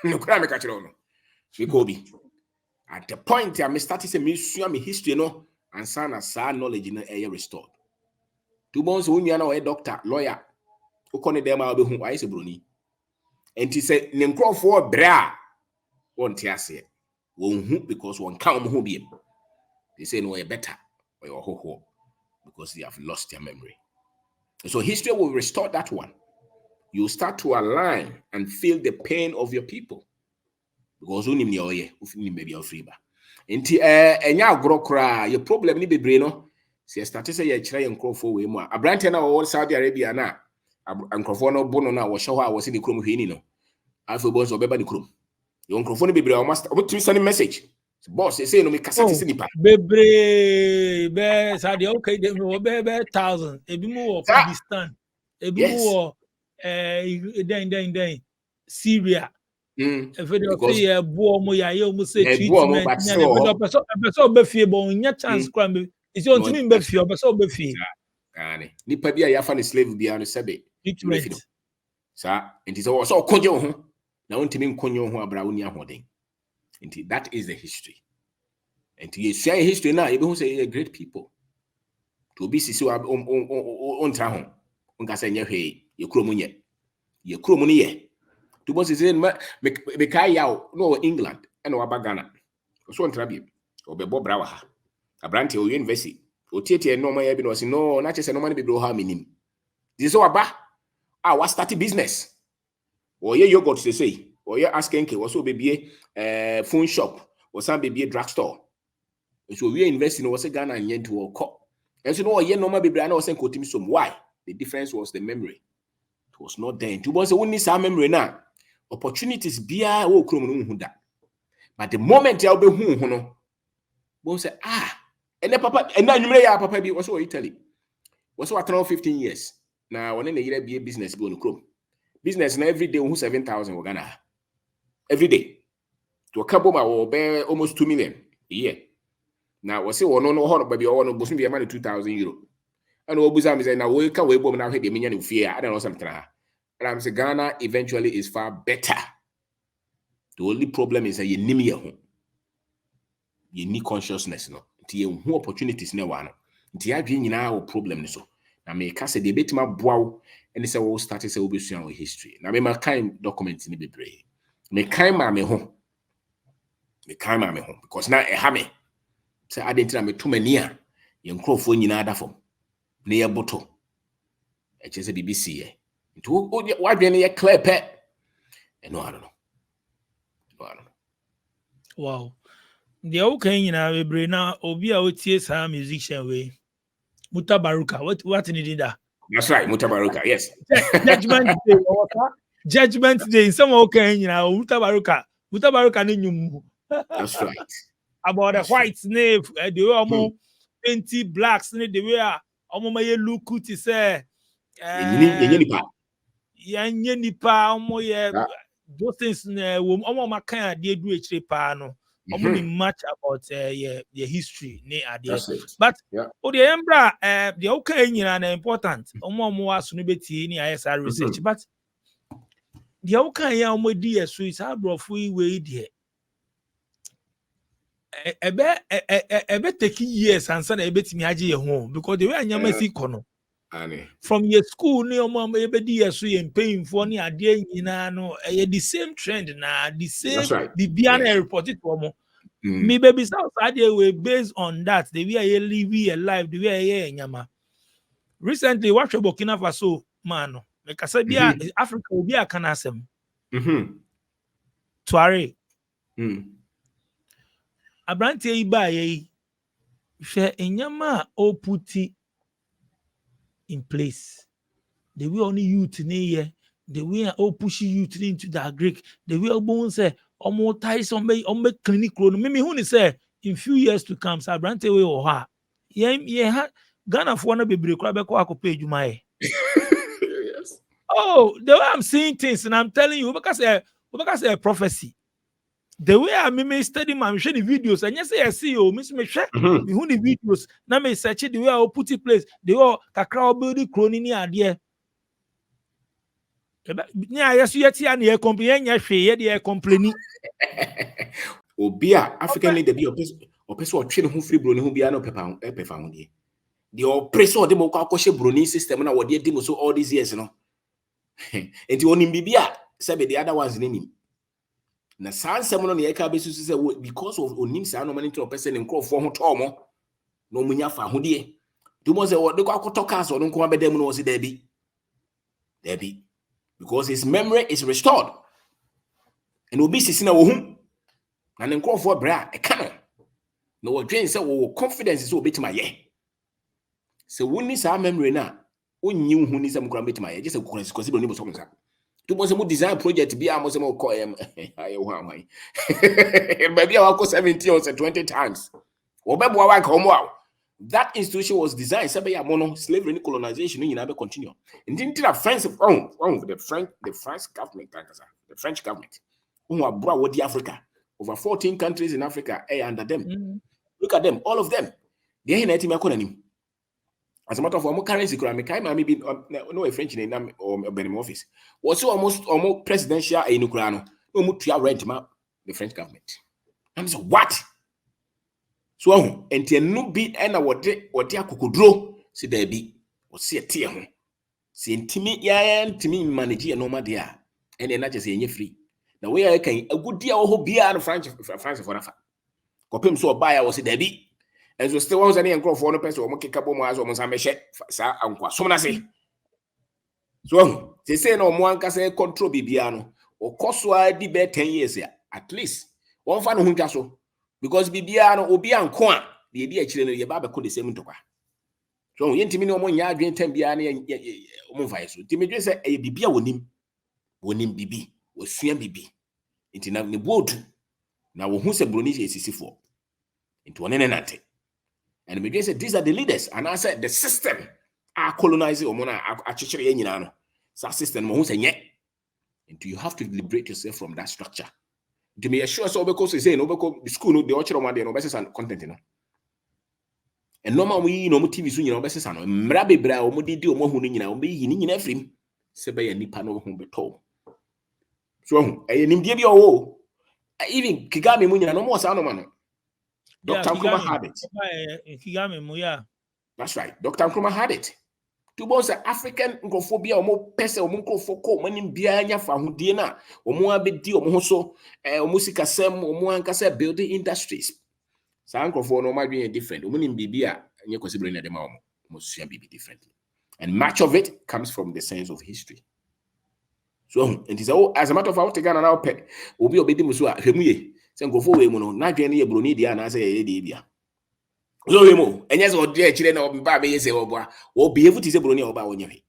Speaker 1: no kra me ka kire no we ko bi at the point I started say me sua me history no and sana sa knowledge na air restored 2 months when you are a doctor lawyer ukone dem a obehu why say Obroni enti say ne nkrofo bra won te ase won hu because won ka mo hu biem they say no you better or you ho because they have lost their memory. So history will restore that one. You start to align and feel the pain of your people. Because unim ni oye, unim maybe your free ba. Enti enya agro kra, your problem ni bebre no. Si start say ye kire nkrofo we mu a. Abrante na wo Saudi Arabia na nkrofo no bono na wo hye ho a wo se ni krom hwini no. Afo bo so beba ni krom. Your nkrofo no bebre o master, o timi send message. Boss, they say no me kasati sinipa.
Speaker 4: Bebre be Saudi okay dem no be 1,000. Ebi mu wo Pakistan. Ebi mu wo then Syria. If you say bo mo ya ye mo say treatment nya be person be fie bo nya chance kra me. Is you ntimi be fie person be fie.
Speaker 1: Ane. Nipa bia ya fa ne slave bia no sebe.
Speaker 4: Treatment.
Speaker 1: Sa, enti so konje wo ho. Na wontimi nkonye wo ho abra wo ni ahoden. That is the history. And you share history now, you say you're great people. To be sisi on traho. Unka say nye you kromunye. You kromunye. To boss is in me kai yaw no England and no Ghana. So on trabi. Obe bo brawa ha. Abrante o university. O tietie no ma yabi no say no na che say no man be bro ha minim. This so aba. What start business. Or ye yogurt say. Or you ask Enke, also baby phone shop, or some baby drugstore. So we are investing in Ghana and yen to our cop. And so no, ye no baby, I know saying quoting some. Why? The difference was the memory. It was not there. Two months only some memory now. Opportunities be a that. But the moment I'll be no, one say and then papa, and then you may have papa be also Italy. Was what 15 years. Now when in the year be a business go on chrome. Business na every day 7,000 Ghana. Every day. To a couple will bear almost 2 million a year. Now, we say, no, baby, or no, be a money 2,000 euro. And all Buzam is now we can wait now, the million of fear. I don't know something. And I'm saying Ghana eventually is far better. The only problem is that you need me. You need consciousness, no. You have opportunities now. You have now problem. So now, me can say the bit my bow and it's a whole started say we be our history. Now, me my kind documents in the brain. Me kind ma me home because now e ha me say I didn't me too many a ye nkrofo nyina da fom na ye boto e che say BBC ye nto what dwen ye clear pe no I don't know.
Speaker 4: Wow. The okay nyina we bre na obi a otie sa musician we Mutabaruka what need that?
Speaker 1: That's right, Mutabaruka, yes.
Speaker 4: Judgment Day. Judgment Day. Some okay, Mutabaruka ni nyumu.
Speaker 1: That's right.
Speaker 4: About the white snake, the way almost 20 blacks, the way almost my look to say, nipa, those things, almost my kind of do a pano. Almost much about the history, but the embra, the okay, important. Almost sunibeti ni ISR research, but the okay, almost dear, so it's our bro free way there. Ebe take years and son ebe timi age ye home because the way anyama si kono from your school near mom everybody so you paying for any idea no the same trend na the same.
Speaker 1: That's right.
Speaker 4: Bibiana report it to me baby south idea we based on that the way I live alive the way I nyama. Recently watch Burkina Faso man like I said Africa will be a canasem Tuare Abrante iba ye share nyama o puti in place. The way only youth near, the way all pushing youth into the Greek, the way bones say, more ties on me clinic. Mimi who say in few years to come, Sabrante way or her. Yeah, Ghana for one be break ko pay you my.
Speaker 1: Yes.
Speaker 4: Oh, the way I'm seeing things, and I'm telling you, because a prophecy. The way I me study my the videos, and yes, I see you, Miss Michelle, me who the videos, now me search the way I put it place, the way kakra building crony ni idea. Yeah, yes, you see, and you complain, you complaining.
Speaker 1: Obia African leader be or person or train who free brony who be no pepper found here. The oppressor de moko akoshe brony system na wode demo so all these years no. Enti onim bibia sabe the other ones name. Na san sem no na yeka be susu say because of onim sa no man to person nkro ho tomo no munya fa ho de. Do mo say what de kwakoto cars or nko abedam no say Debbie. Because his memory is restored. And will be sitting at home. And then call for a bra, a cannon. No, Jane said, well, confidence is so bit my year. So, when this our memory now, we knew who needs some grambit my just a considerable neighbor. To was a more design project to be almost more call him. Maybe I'll go 70 or 20 times. That institution was designed mono slavery and colonization in United continue. And didn't have friends wrong with the French government, the French government, who are brought with the Africa. Over 14 countries in Africa under them. Look at them, all of them. They ain't anything economy. As a matter of fact, currency maybe no a French name or Benin office. Was almost presidential in Ukraine. No rent the French government. I'm saying what? So enti enu bi na wode akokodro si da bi o se tie ho se ntimi ya ntimi manage e normal dia ene na chese enye free na we ya kan agudi a ho bia no France for nafa kopem so oba ya wo se da bi enso still won se ne enkrofo no pese o mo keka bo mo aso mo samehye sa ankwa som na se so se na o mo anka se control bibia no o koso a di be 10 years ya at least won fa no hunka so. Because bibia no obi anko a de di akire no ye ba be ko de same ntokwa so ye ntimi ne omo nya adwen tam bia na omo mfa yeso ntimi dwe se e bibia wonim bibi wosua bibi nti na ne bodu na wo hu se broni esisifo nti wonene nante and me dwe se these are the leaders and I said the system are colonizing omo na achichere ye nyina no sa system mo hu se nye nti you have to liberate yourself from that structure. To me assure so because say no because school no the ochiro one dey no best content no and normal we no TV so nyina best no mra bebra o mo didi o mo hu no nyina o be yi ni nyina afrim se be ya nipa no hu beto so hu e nim die bi o even Kigame mu nyina no mo sa no ma no Dr. Nkrumah had it.
Speaker 4: Kigame mu ya
Speaker 1: that's right Dr. Nkrumah had it. To both African nkophobia omo pese omo nkofoko manim bia nya fa hodie na omo abedi omo so omo sikasem omo ankasa building industries sa nkofo no ma dwen different omo nim bibia nya kwasibro na dem omo sua bibi differently and much of it comes from the sense of history. So it is as a matter of fact Ghana now pe obi obedi muso a hwemuye se nkofo we mu no na dwen ne ye broni dia na se ye de bia so we mo enyes o de akire na oba be yese oboa wo behave ti se broni oba wonye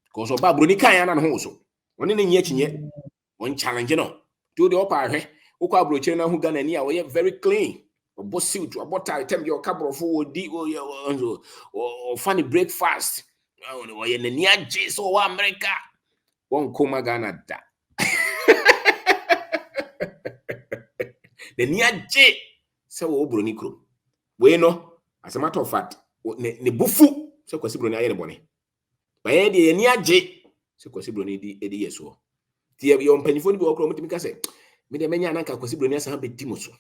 Speaker 1: because oba broni kan ya na ho so woni ne nye kinye won challenge no to the opa ahwe ukwa abrochire na hu Ghana ni a we very clean obo suit obo tie tem your cabrofo odi o funny breakfast o ye ne age so wa America won koma Ghana da ne ni age se wo broni kro we no as a matter of fact ne bufu se kwasibro ni ayere bone baye de ni age se kwasibro ni edi yeso ti ye mpanifo ni bi okro mutimi ka se me de menya nanka kwasibro ni asa be dimo so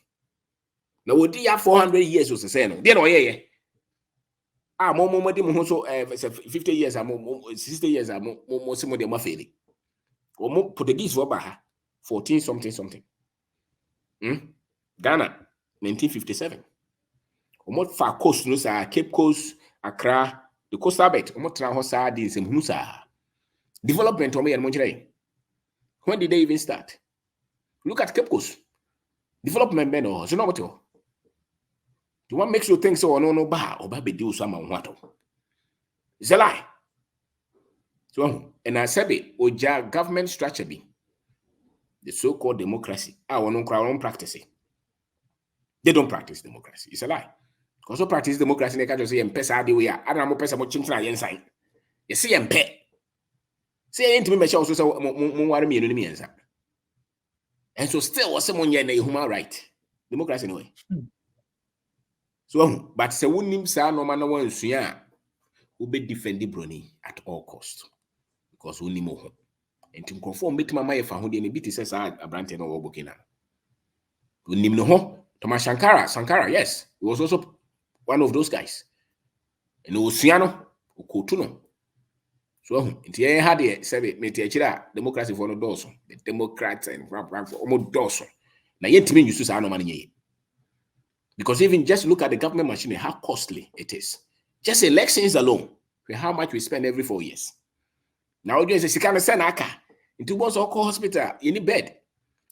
Speaker 1: na wodi ya 400 years o se no de na oyeye mo di mo so 50 years 60 years mo se mo de ma fail. Omo Portuguese for ba 14 something. Ghana 1957. Omo fa coast no sa Cape Coast, Accra, the coastal belt. Omo tra ho sa di nsem hunu sa. Development omo ye no njire. When did they even start? Look at Cape Coast. Development men no so no what you. The one makes you think so no ba or ba be do some what. It's a lie. So and I said it oja government structure be the so-called democracy. I won't practice it. They don't practice democracy. It's a lie. Because so practice democracy, they can't just say "Mpesa the way." I don't know "Mpesa mo chimchina yensan." You see "Mpe." Say ain't me measure also say mo ware me no me yensan. And so still was someone yen a human right. Democracy no way. So but say wonim sa no man no wan sua who be defend Obroni at all cost. Because wonim ho. Enti nkrofo metima ma ye fa ho de ne bi te say sa abrante no wo bokina. Wonim no ho. Thomas Sankara, yes. He was also one of those guys. And Osiano, Okotuno. So, Intia had the Sabe Metiachira, democracy for no dorsal, the Democrats and almost dorsal. Now, yet to me, you say no money. Because even just look at the government machine, how costly it is. Just elections alone, how much we spend every 4 years. Now, you say, "Sikana Sanaka, into boss or hospital, you need bed.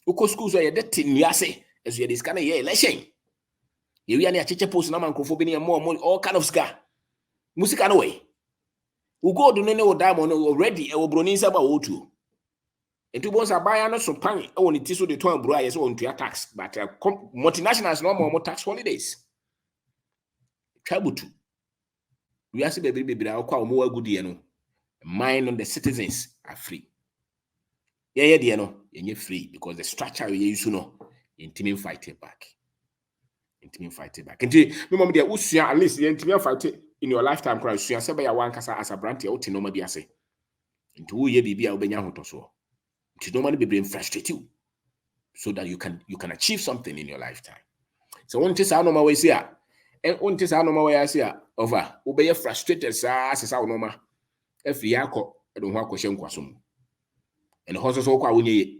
Speaker 1: Oko schools are dead in Yase. As we are this kind of election. You are near Chicha Post Naman Kofobini and more all kind of ska. Music away. We go to no diamond already, Obroni Saba O2. And two bones are buying us some pan only tissue the 12 briars on to your tax, but multinationals no more tax holidays. Trabutu. We ask the baby I'll call more good no. Mine on the citizens are free. Yeah, you're free because the structure we use no. Intimate fight it back. Inti me there usua at least intimate fight in your lifetime cry usua se be ya wan kasa as a brand ya uti no ma bi ase. Inti wo ye bibia obenya hotoso. Inti no ma be brain frustrate you so that you can achieve something in your lifetime. So one tisa no ma we see a and one tisa no ma we ase a over obeye frustrated sa asesa no ma afiri akọ edo ho akọhye nkwasom. And hoso so kwa wonye.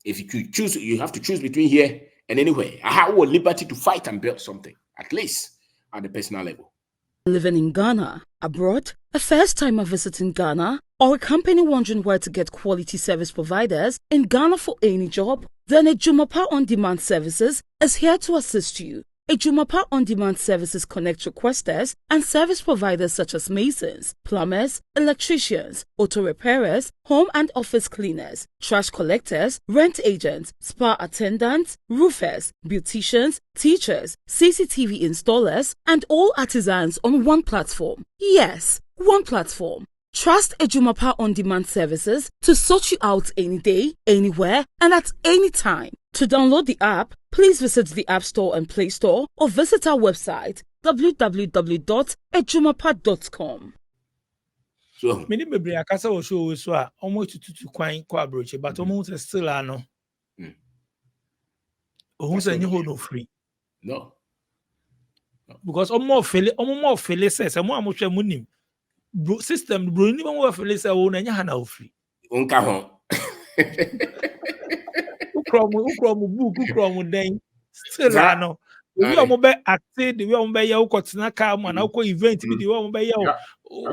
Speaker 1: If you choose, you have to choose between here and anywhere. I have liberty to fight and build something, at least at the personal level.
Speaker 3: Living in Ghana, abroad, a first-timer visiting Ghana, or a company wondering where to get quality service providers in Ghana for any job, then Ejumapa On Demand Services is here to assist you. Ejumapa On Demand Services connect requesters and service providers such as masons, plumbers, electricians, auto repairers, home and office cleaners, trash collectors, rent agents, spa attendants, roofers, beauticians, teachers, CCTV installers, and all artisans on one platform. Yes, one platform. Trust Ejumapa On Demand Services to sort you out any day, anywhere, and at any time. To download the app, please visit the App Store and Play Store or visit our website www.ejumapa.com.
Speaker 1: So,
Speaker 4: many baby akasa wo show so a almost to kwan kwa broche but almost still ano. Ohun say nyi ho no free.
Speaker 1: No.
Speaker 4: Because more feel says mo amhwe munim. System bro ni mo feel say wo na nya ha na free.
Speaker 1: Unka ho.
Speaker 4: Ukromu book ukromu den still ano. We are be active, we are be ya ukotena ka ma na uko event bi we are be ya o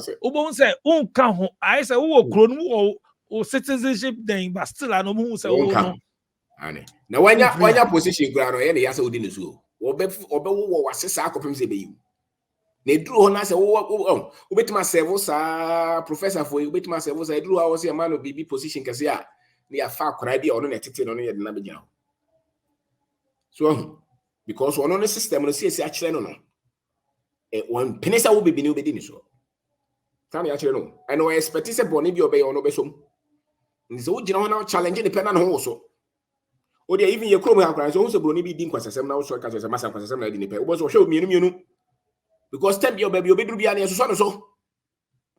Speaker 4: say unka ho I say wo kro no o citizenship den but still ano mo say wo no
Speaker 1: ane na wanya position gra no ye na ya say odi nesu obe wo wasesa akopem say be you na duru ho na say wo betima serve sa professor for you betima serve sa duru ho say man no bibi position kase a na ya fa akora bi ono na tete no ye de na be gina so because one on the system no see actually no one penisa will be ni obedi ni so tan actually no and no expect say boni bi obey ono be som nze wo gina ho na challenge the pen na ho so o dey even ye krom ha kran so ho so boni bi di nkwasasem na wo so ka so masa nkwasasem na di ni pe wo so hwe mienu because time bi obeduru bi ana so so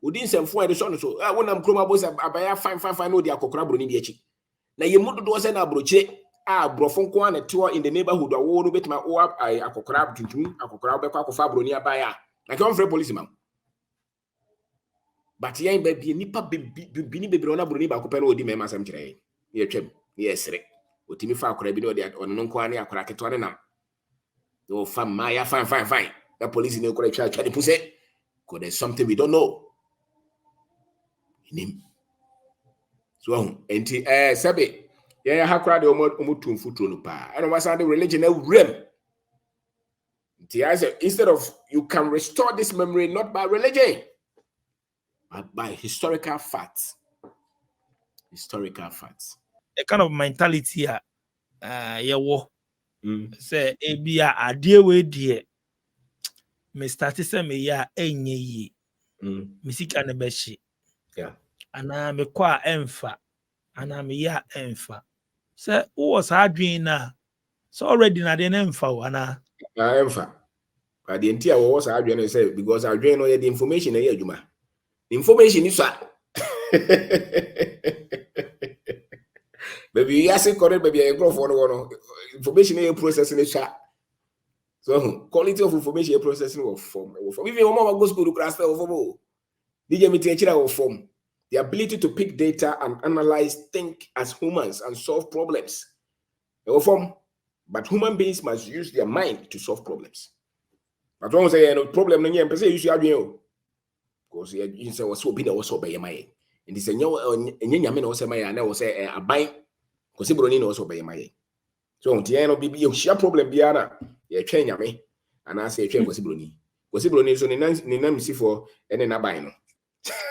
Speaker 1: odi nsemfo e de so so wonam krom abo say abaya fine no di akokora broni bi achi na ye mudodo se na abroche brofon kwa na tiwa in the neighborhood a wo no betima o akokora tuntum akokora be kwa kofa broni abaya Like I'm free policeman. But yen baby nipa bini bebre ona Obroni ba ko pe no odi mema sam kire. Ye twem. Ye sere. Otimi fa akora bi no de ono no nko ane akora keto ne nam. No fam ma ya fine. The police in the try to push it. Because there's something we don't know. In him. So, Sabi, yeah, how crowd omo foot no pa. I don't want the religion realm. Instead of you can restore this memory not by religion, but by historical facts. Historical facts.
Speaker 4: A kind of mentality say ebia ade we die me start say me ya enye yi me sika ne be hye ana me kwa emfa ana me ya emfa say wo sa adwen na so already na de emfa wo ana
Speaker 1: emfa but the entire wo sa adwen say because adwen no the information na adwuma the information is baby you say correct baby you go for no information you processing it. So quality of information you processing will form. Even when mama goes to class of form. DJ me teach will form. The ability to pick data and analyze, think as humans and solve problems. They will form. But human beings must use their mind to solve problems. But when say no problem no you say use your brain. Because you say was so be was so by my. And this enyo nyame na wo say my na wo say aban. Because Obroni na wo so by my. So on the end of you share problem biara ye twen nyame and I say twen Obroni so ni na misi for ene na ban no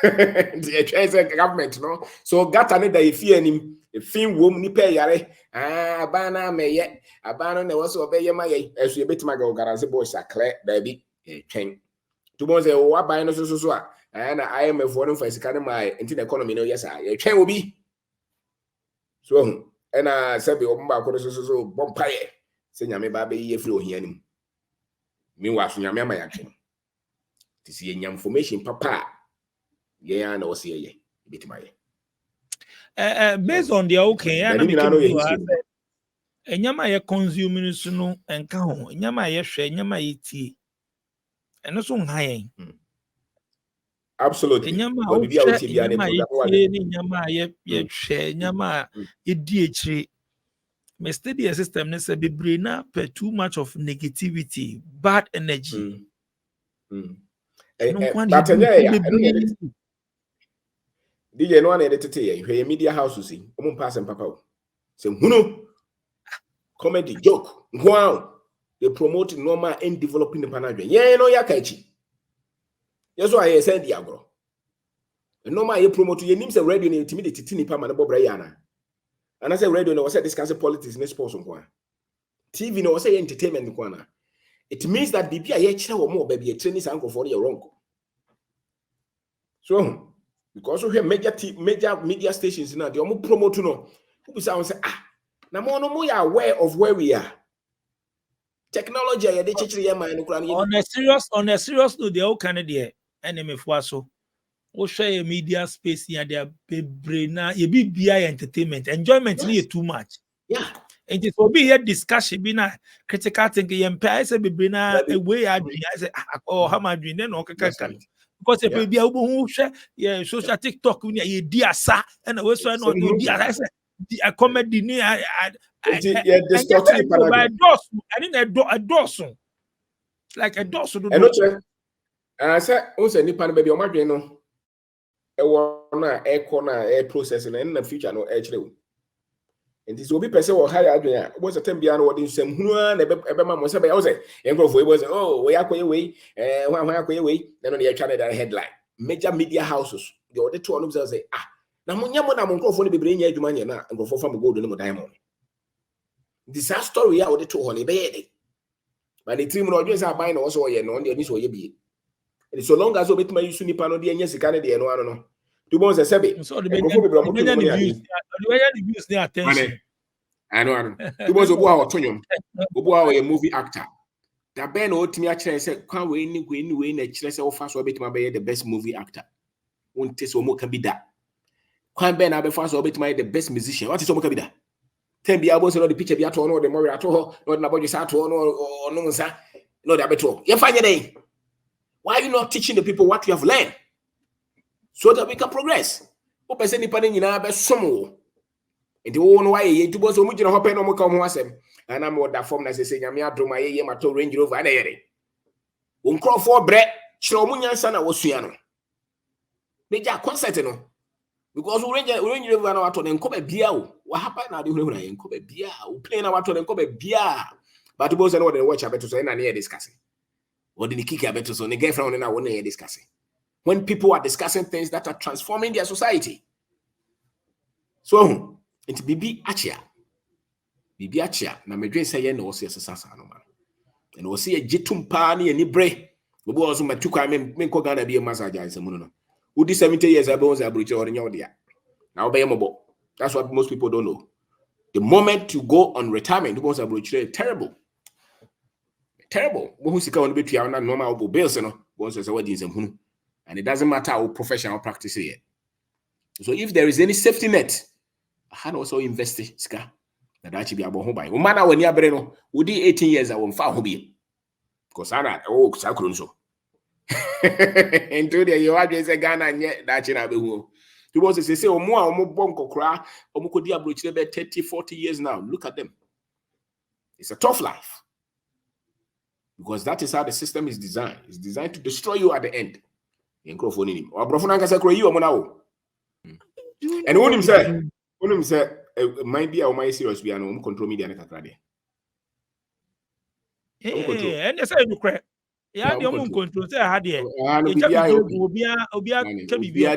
Speaker 1: the twen say government no so gata ne da ye fie anim e fin wom ni pe yare abana meye abana na wo so obeye maye eso ye betima ga garanze boys akle baby e twen to bon say wo aban no so na IMF for no fa sika ne mai into the economy no yes ye twen obi so and I said, so bompaye. Say, Yame Baby, ye flow here. Meanwhile, Yame my action. To see any information, papa. Yeah, I know, see ye. Bit my
Speaker 4: based on the okay, and Yama ye consuming sunu and cow, Yama ye share, Yama ye tea. And also high.
Speaker 1: Absolutely.
Speaker 4: Yama ye share, Yama ye DH. My study system ne say be brain per too much of negativity, bad energy.
Speaker 1: DJ no one edited here, media house see, pass and papa. Say, comedy joke. Wow. They promote normal and developing the panel. Yeah, no yakaichi. That's why I said Diagro. Normal you promote your names a radio in timidity tini pama na bobrayana. And I say radio no was discussing politics in sports on TV no was entertainment corner. It means that BB a year or more baby a training uncle for your wrong. So because we have major media stations now, they almost promote no. Who say na more no more aware of where we are. Technology they
Speaker 4: on a serious note, they all kind of there enemy for so. We share a media space here, they are brain you be BI entertainment. Enjoyment is too much.
Speaker 1: Yeah.
Speaker 4: And it will be a discussion, be na critical thinking. Empire say be brain away. I say, oh, how am I doing? Then okay, because if you be able to share, yeah, social TikTok, we need a sa and we so not do I say a comedy near I
Speaker 1: distorted
Speaker 4: by doors. I need a dorsum like a dorsum.
Speaker 1: I said, also, Nipan baby, or my no. Air corner air processing and in the future no actually. And this will be person or higher adrian. Was a 10 beyond what in some Ebema was about. I was oh, we are away, then on the channel that headline. Major media houses, the other two of them say, now Munyamon go for the brain yet money and go for from gold and diamond. Disaster we are the two honey baby. But the 3 more audience are buying also a non the initial be. So long as we my use Nipano the yes, Canada and one no. Two bones a sebi.
Speaker 4: So the views their attention.
Speaker 1: I know. Two bones of our Tonyum. Obo a movie actor. That Ben or Timia Chen said, can't win a chess or fast or bit my the best movie actor. Won't taste or more can be that. Can't Ben have fast or bit my the best musician. What is so can be that? 10 be able to know the picture be at all, or the more at all, not about your sat or no, sir. No, that better. You find your day. Why are you not teaching the people what you have learned so that we can progress? O person ni pani nyina be somo. Enti wo no why ye tubo so mu gina ho pe no mo ka ho asem. Ana me oda form na se nyame adom aye mato Range Rover na yere. Wo nkrofo bre kire mu nyansa na wosua no. Meja concert no. Because Range Rover na wato ne nkoba bia o. Wa hapa na de hurehura ye nkoba bia. O play na wato ne nkoba bia. But tubo se no de watch abeto so na na discussing. Or the kick abeto so ne girlfriend na wona ye discussing. When people are discussing things that are transforming their society. So, it's bibi achia na medwe say ye na wo se sasa no ma and wo se ye jitum pa na ni bre obo ozo matukwa me ko Ghana bi massage ansem no udi 70 years ago on abroche or nya odia na obey mobo. That's what most people don't know. The moment you go on retirement, because abroche terrible wo sika won betua na normal obo bills no won say what nsem hunu, and it doesn't matter how professional practice here. So if there is any safety net, I also invest ska that actually be about home buy. Umana when you abre no, udi 18 years I won fa ho bi. Because ana sakuru so. Into the you have Ghana nye that china be hu. Because they say omo a omo bonko kra, omo kodi abrochire be 30-40 years now. Look at them. It's a tough life. Because that is how the system is designed. It's designed to destroy you at the end. Enkrofo ni. Obrofo na nkasa kro yi omo na wo. And when him say might be my serious we are no control media na kakra de.
Speaker 4: And you say you cry. Yeah, the omo control say ha de. Obia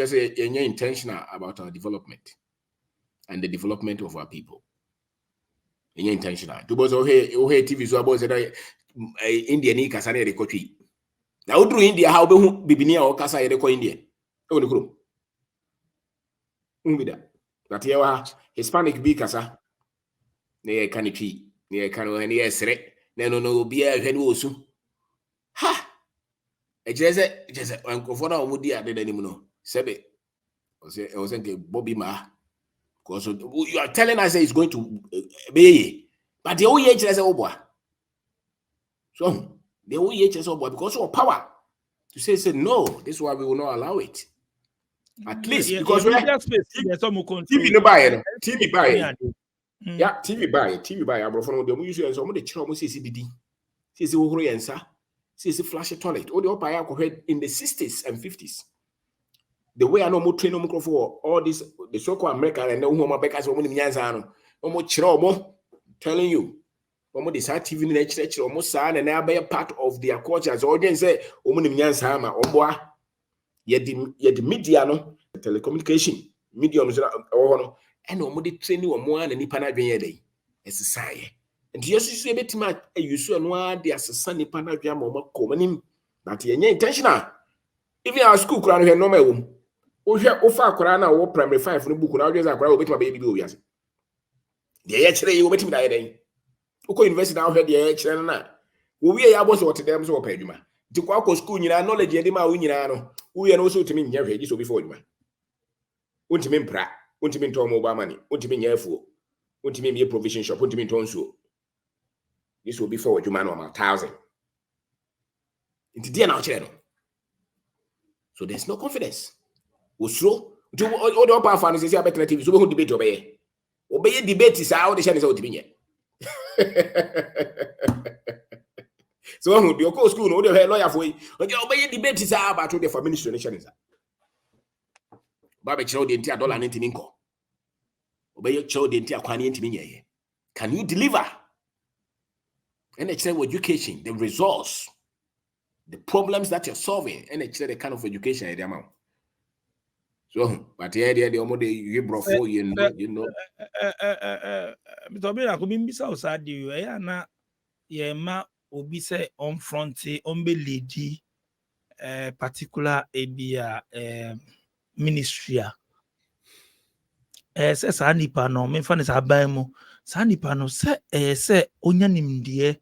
Speaker 1: say you're intentional about our development and the development of our people. You're intentional. To both TV so about say India ni kasa na de kotwi. Na udru India how be hu bibini a o kasa ye de ko India. E woni krom. Umbida. That ye wa Hispanic bi kasa. Na ye kanitwi, na ye kan o ne ye sere. Na no obi a hwe ne osu. Ha. E jeze ankofo na omudi ade danim no. Sebe. O say nke Bobby ma. Because you are telling us that it's going to be, but the OEH is over. So the OEH is over because of power to say no, this is why we will not allow it. At least because we TV no buy, TV buy. Yeah, TV buy. I'm from the usual some of the children say CBD. See who yensa. See flash toilet. All the upper head in the 60s and 50s. The way I know more train no for all this the so-called American and no home bakers woman nyanza no more chiro telling you omo this TV in the church almost san and be a part of their culture as audience say woman nyanza ma omboa ye the media no telecommunication medium no and omo the training omo an nipa na dwen ye dey esisaye and Jesus say betima use no ade asesa nipa na dwen ma omo komanim that ye intentional even our school kura no normal ofa akwara na wo primary 5 no book na odweza akwara obetima be bi owiase de ye kire yi obetima da ye den uko university na hwe de ye kire na wo wie ya boss what dem so wo pa adwuma di kwa ko school nyina knowledge de ma wo nyina no wo ye no so timi nya hwe ji so before adwuma untimi mpra untimi nto mo ba mani untimi nya afuo untimi me provision shop untimi nto nsuo this will be for adwuma no ma 1000 inti na o kire no. So there's no confidence. Osro do all the upper fans say about TV so we debate obey debate is how they share say otibinye. So when you go school no dey lawyer for obey debate is about the for ministry nation is. Ba be chiro de ntia dollar ntimi nko. Obey chiro de ntia kwani ntimi nye. Can you deliver? And it's education, the resource, the problems that you're solving, and it's the kind of education the amount. So, but the idea the omo you brought for you know.
Speaker 4: Mr. Obina ko bimbisa osadi we na ye ma obi se on front on be lady particular ebia ministry se sa nipa no me fa ne sa ban mu sa nipa no se onya nimde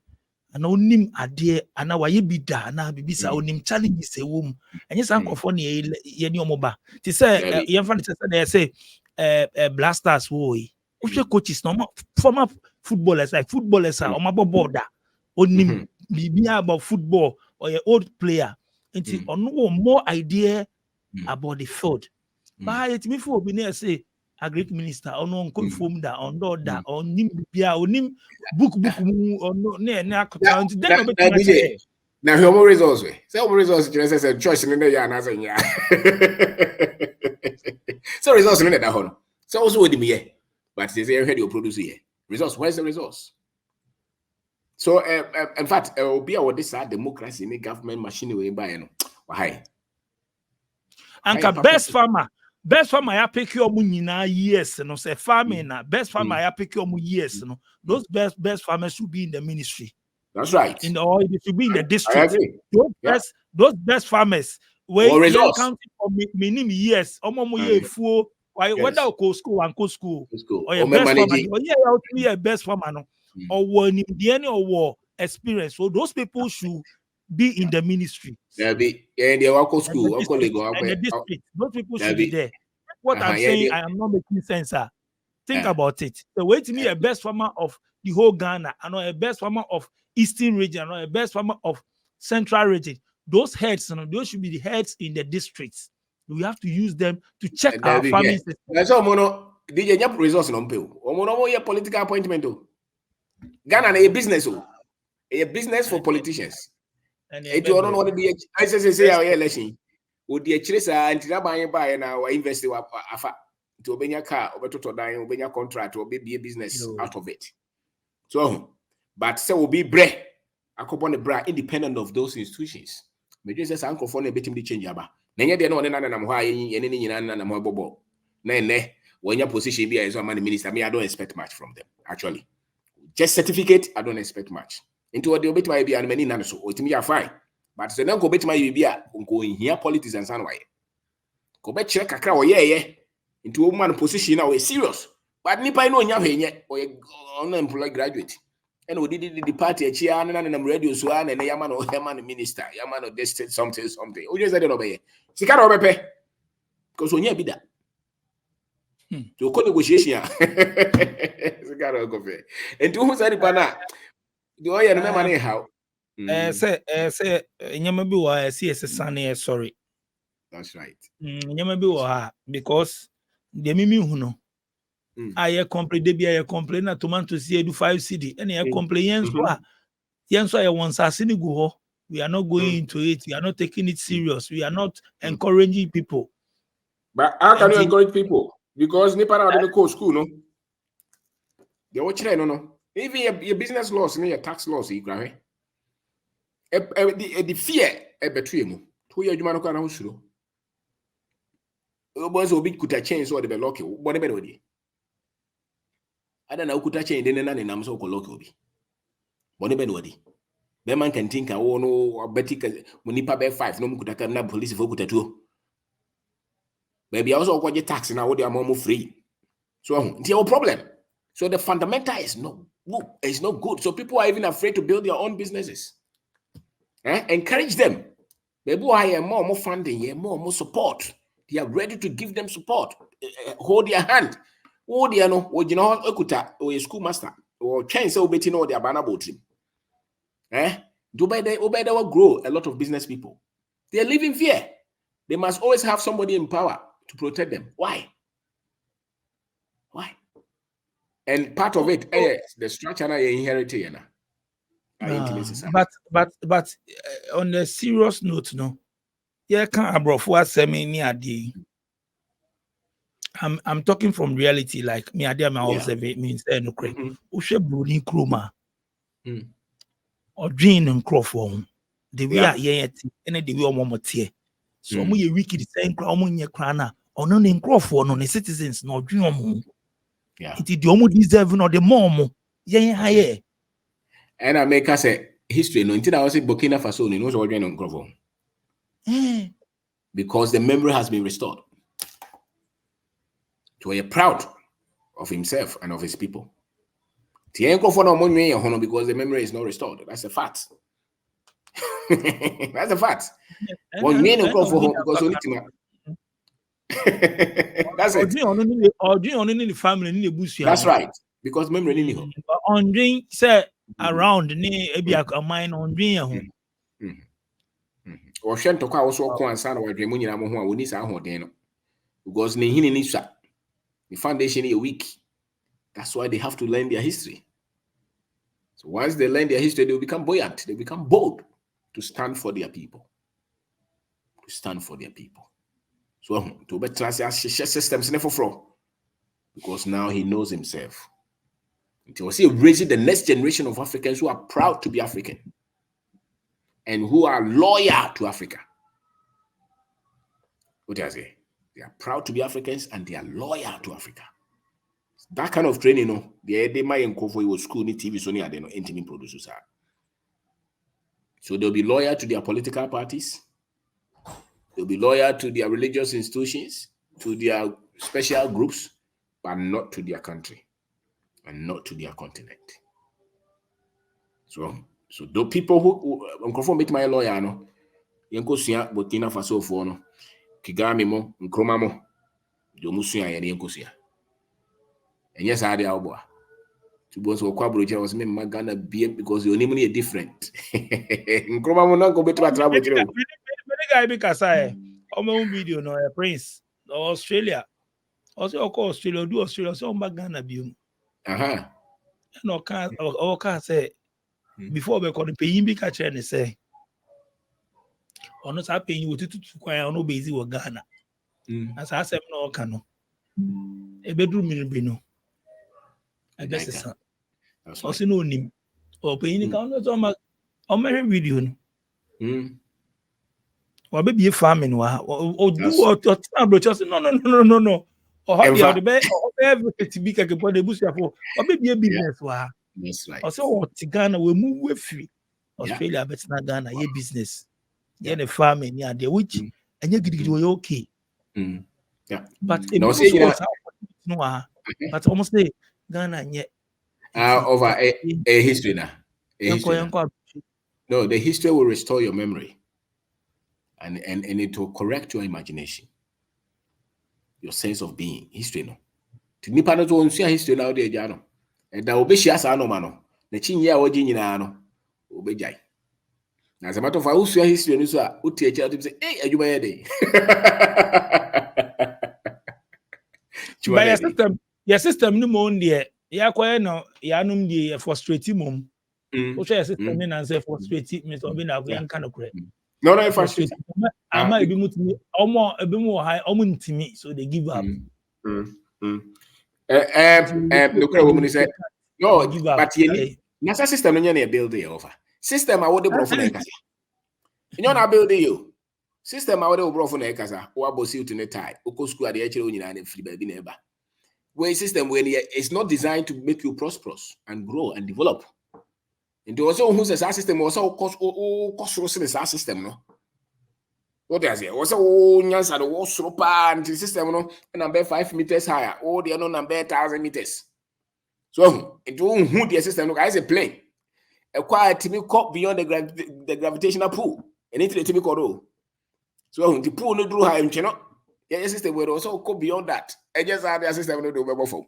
Speaker 4: ana onim ade ana waye bida na bibisa onim challenges ewom enye san kofo ne ye ni omoba ti say ye fa ne say blasters wo yi o hwe coaches no former footballers like footballers are omabo border Onim bibia about football or your old player. And no more idea about the field. But it me for be say a great minister or no inform that on that or nim bibia or nim book or no na account then
Speaker 1: now how more results we say more results just say choice in the year na say ya so results in that one so also with me but they say head you produce here results where's the results so in fact will be our this democracy in the government machine we buy no why
Speaker 4: and best farmer ya pick your nyina years no say farming na best farmer ya pick your years no those best farmers should be in the ministry.
Speaker 1: That's right.
Speaker 4: Or it should be in the district.
Speaker 1: I agree.
Speaker 4: Those best farmers
Speaker 1: or results
Speaker 4: counting for minimum years whether go school and go school or your best farmer or best farmer no or when in the end or experience, so those people should be in the ministry.
Speaker 1: They'll be in the local school,
Speaker 4: and the district. Those people should be there. What I'm saying, I am not making sense. Think about it. The way to me, a best farmer of the whole Ghana, and a best farmer of Eastern region, or a best farmer of Central region. Those heads, those should be the heads in the districts. We have to use them to check our farming system.
Speaker 1: That's all mono. DJ nyap resource no mpeo. Omono ye political appointment o. Ghana na a business o. A business for politicians. And you don't know what the I say our election. Would the chiresa anti buy na wa invest wa afa to obenya car obeto dan obenya contract or be a business out of it. So but say will be bre akopon the bra independent of those institutions. Major says uncle for na betim di change aba. Nenye de no ne na ho ayi ene ni nyina na mo bobo. Na ene when your position be as a man minister, me I don't expect much from them actually. Just certificate I don't expect much. Into what the obit might be and many none so it me are fine. But so now go bet my be go in here politics and san why. Go bet check kakra or into woman position now is serious. But nipa no nya hwenye or unemployed graduate. And we did the party a chair and I'm radio so and yaman or yaman minister, yaman or district something. We just said obey. Sika obepe. Because when you be that. To co negotiation. Sika obepe. And to who said it bana. The oil no money how.
Speaker 4: Say nyama bi wa CSS sorry.
Speaker 1: That's right.
Speaker 4: Nyama bi wa because the mimi hu no. I complain de bi complain na tomato see do 5 cedi and I complain so I want asini go ho. We are not going into it. We are not taking it serious. We are not encouraging people.
Speaker 1: But how can you encourage people? Because nipa na dey go school no. They watch no. Even your business laws and your tax laws you grab. The fear betray mu. To your adwuma no kwa na ho suro. Obo so obi kuta chain so de be lock you. Body be dey. Ada na ukuta chain de na nam so ko lock obi. Body be dey. Be man can think wo no beti munipa be 5 no mukuta kam na police for kuta 2. Baby also go get tax na wo dey am free. So it's your problem. So the fundamental is not good. So people are even afraid to build their own businesses. Encourage them. Maybe I am more funding, more support. They are ready to give them support. Hold their hand. Oh, they know, you know, okuta or a schoolmaster or chance obey know their banner boat team. Dubai they will grow a lot of business people. They live in fear. They must always have somebody in power to protect them. Why? And part of it, the structure I inherited.
Speaker 4: But on a serious note, no, can't abroad what I'm talking from reality, like me idea my observation means no credit. Ushe Bruni Kruma or Dream and Crawford. The way are and the way one more tier. So we wicked the same crown your crana or no in Crawford on the citizens, no dream.
Speaker 1: Yeah.
Speaker 4: It is the almost deserving or the more. Yeah.
Speaker 1: And I make us a history. No, until I was in Burkina Faso, you know what we're on Grovo. Because the memory has been restored. So we are proud of himself and of his people. Because the memory is not restored. That's a fact. That's a fact. That's it.
Speaker 4: Or the family.
Speaker 1: That's right. Because memory
Speaker 4: say around ne ebi a mine on dwen ho.
Speaker 1: Or shen to kwa also ko ansa na wadwe mu nyina mo ho a woni sa ahoden no. Because ne hini ni sha. The foundation is weak. That's why they have to learn their history. So once they learn their history, they will become buoyant. They become bold to stand for their people. To stand for their people. So to better systems never flow. Because now he knows himself. He was raising the next generation of Africans who are proud to be African and who are loyal to Africa. What do I say? They are proud to be Africans and they are loyal to Africa. That kind of training, no, they might go for your school, TV, so they no intimate producers. So they'll be loyal to their political parties. They'll be loyal to their religious institutions, to their special groups, but not to their country and not to their continent. So those people who conform with my lawyer, no, yanko suya Burkina Faso for no, Kigami mo, Nkrumah mo, Jomusuya yani yanko suya. And yes, I did to both of Quabroja was me Magana BM because your name is different. Nkrumah mo not go better trouble.
Speaker 4: Many guy because I on my own video no Prince Australia. Also Australia do Australia so Magana BM. No can say before we call the paying big catcher and say or not paying you to quite no busy with Ghana. As I said, no cano. A bedroom in Bino. I guess it's also no name or paying the counters on my video. Or maybe a farming or do what no. Or how the bed everything to be like a body bush or maybe a business.
Speaker 1: That's right.
Speaker 4: Also, Ghana will move with free. Australia, but not Ghana, your business. Yeah, the farming, yeah, the which and you get okay.
Speaker 1: Yeah,
Speaker 4: but it but almost say Ghana yet
Speaker 1: over a history now. No, the history will restore your memory and it will correct your imagination, your sense of being. History no. To nipa no to see history now there jano. And that will be share sa no mano. The chinya oji nyina no obejai. Na as a matter of fact, who history no so a utie echa to say, "Hey, adwuma ye dey."
Speaker 4: But your system no mo ndie. Ya kwa no ya num die frustrate mum. Wo share system ni na say frustrate me so be na go kan okure.
Speaker 1: No, frustrate.
Speaker 4: Ama ebi mutimi omo ebi mu high omo ntimi so they give up.
Speaker 1: The woman say no, but you nasa system no na build it over. System I would bro for na kasa. You na build you. System I would bro for na kasa. O abosi to ne tie. Oko school ade akere onyina na free baby na eba. Where system when it's not designed to make you prosperous and grow and develop. And there also who says our system also cost system no. What does it? Also nyansa the wall slopa and the system no number 5 meters higher. Oh, they are no number 1,000 meters. So it won't who the system no as a plane. Acquire to be caught beyond the gravitational pull. And it's to be called. So the pool no drew high and channel. Yeah, system will also go beyond that. I just had the system no do before.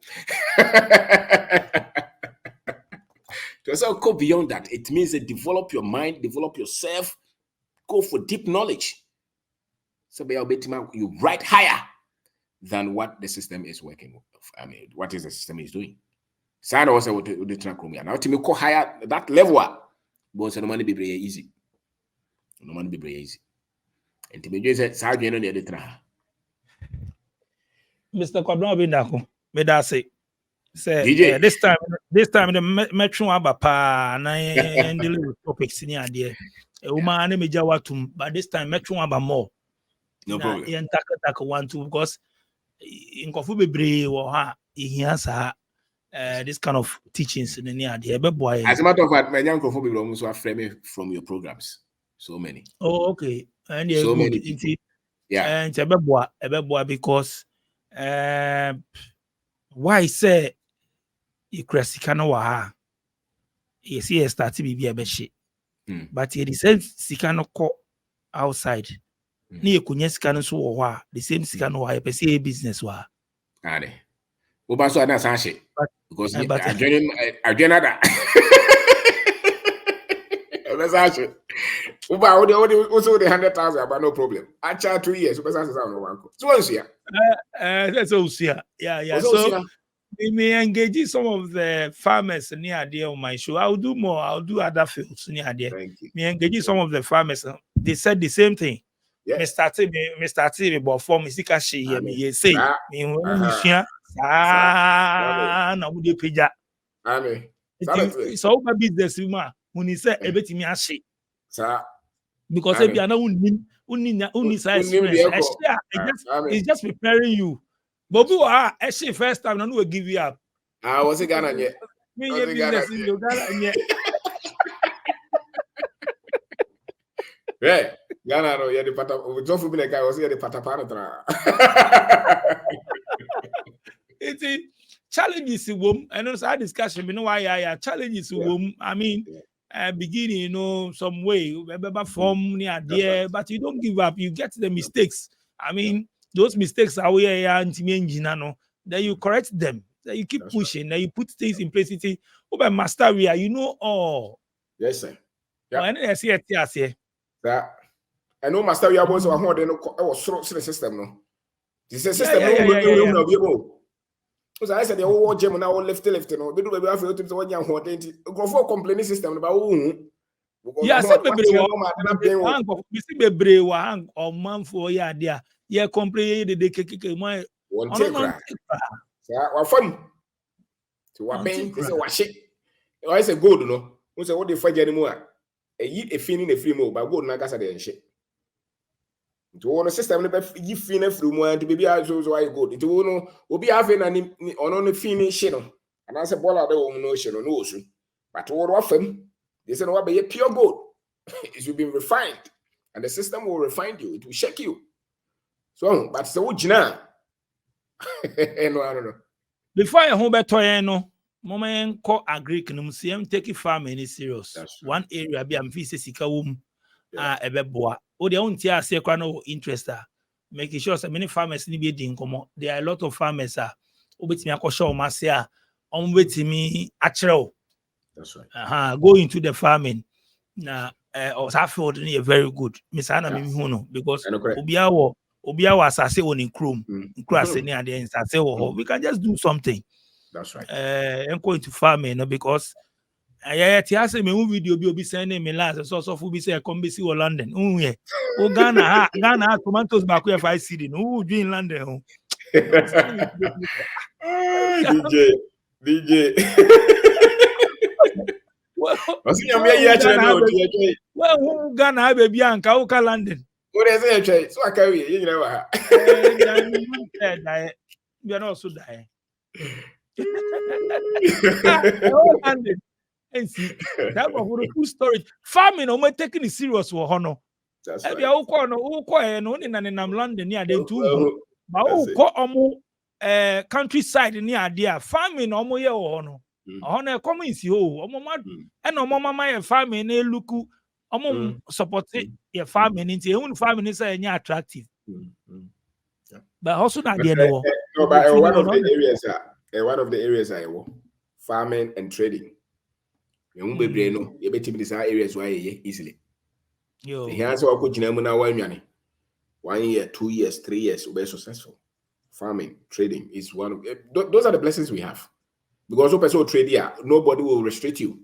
Speaker 1: To also go beyond that, it means that develop your mind, develop yourself, go for deep knowledge. So you write higher than what the system is working with. I mean, what is the system is doing. So I also with the trachromia. Now to me go higher that level, but no money be very easy. No money be very easy. And to me just say no the tra.
Speaker 4: Mr. Kwabena Bindako, me da say this time the metro abapa na and the topics in here. A woman me jawatum, but this time metro aba more.
Speaker 1: No problem.
Speaker 4: In taka 1 2 because in kofu bebre wo ha ehia this kind of teachings in the near there.
Speaker 1: As a matter of fact, my young kofu bebre almost are framing from your programs. So many.
Speaker 4: Oh, okay. And
Speaker 1: so many people. Yeah.
Speaker 4: And ebeboa because why say you crescika no wa ha you see a start be a beshi but the same sika no ko outside ni ekunya sika no so wo ha the same sika no wa e pese business wa
Speaker 1: ade wo ba so ana san hye because I join that Message. Uba, also the 100,000, but no problem. I charge 2 years. So once here.
Speaker 4: That's also yeah. So we may engage some of the farmers near there on my show. I'll do more. I'll do other fields near there.
Speaker 1: Thank you.
Speaker 4: Me engage some of the farmers. They said the same thing.
Speaker 1: Yeah.
Speaker 4: Mr. T, but for me, Sika she me say me na we dey pija. So my business man when he say ebetimi ahye. Because if you are not uni size it's just preparing you. But who are actually first time no will give you up.
Speaker 1: I was a Ghana yet.
Speaker 4: Me business in Ghana.
Speaker 1: Yeah, Ghana no, yeah, the pata. Don't forget the guy was here the patapana.
Speaker 4: It's challenges in womb. I know our discussion. You know why? Challenges in womb. I mean, beginning, you know, some way, remember form near there, but you don't give up. You get the mistakes. I mean, those mistakes are where then you correct them. Then you keep pushing. Then you put things in place. It's over master we are. You know all.
Speaker 1: Yes, sir.
Speaker 4: Yeah. I see it.
Speaker 1: That I know master we are also a hundred. I was through the system. No, this is system. No. Because I said the whole gym now left. No, we do we have to one young hundred. Go for complaining system about who.
Speaker 4: Yeah, some people we see the brave hang or man for ya there. Yeah, complain the keke my
Speaker 1: one take. What fun? To what pain? This is what shit. I say good, no. We say what the fight anymore. A feeling a free move, but good nagasa de shit. To one system, you feel free more to be also why good. To one will be having an on feeling shit. And I said, Bola, the woman notion on ocean. But what often, they said, what be a pure gold. It will be refined, and the system will refine you, it will shake you. So, but so Jina. No, I don't know.
Speaker 4: Before I home better, no. Moment call agric no CM take farming is serious. One area be am fise sika wom ebeboa. O de won tia se kwa no interest making sure so many farmers ni be di nkomo. There are a lot of farmers obetimi akosho o mase betimi achrew.
Speaker 1: That's right.
Speaker 4: Go into the farming. Na field ni very good. Mr. Anna me hu no because obiawo asase won in chrome. Incrase ni ade asase wo. We can just do something.
Speaker 1: That's right.
Speaker 4: I'm going to farming, no, because I say me video be sending me last so fu be say come be see London. Oh Ghana tomatoes back here 5 cedi. Who do in London?
Speaker 1: DJ.
Speaker 4: Well, who Ghana baby anka o London?
Speaker 1: What is it? So I carry you know.
Speaker 4: You are not so die. And see that was a full story. Farming, I'm taking it serious for honor.
Speaker 1: That's
Speaker 4: right. London near them too. But countryside near there. Farming, almost here honor. Honor coming see and my farming look support your farming into your own farming is attractive. But also not there no.
Speaker 1: But one of the areas I work, farming and trading. You be brain no, you be these areas why easily.
Speaker 4: Yo.
Speaker 1: The answer I could now 1 year, 2 years, 3 years, will be successful. Farming, trading is one of those are the blessings we have. Because open so trade here, nobody will restrict you.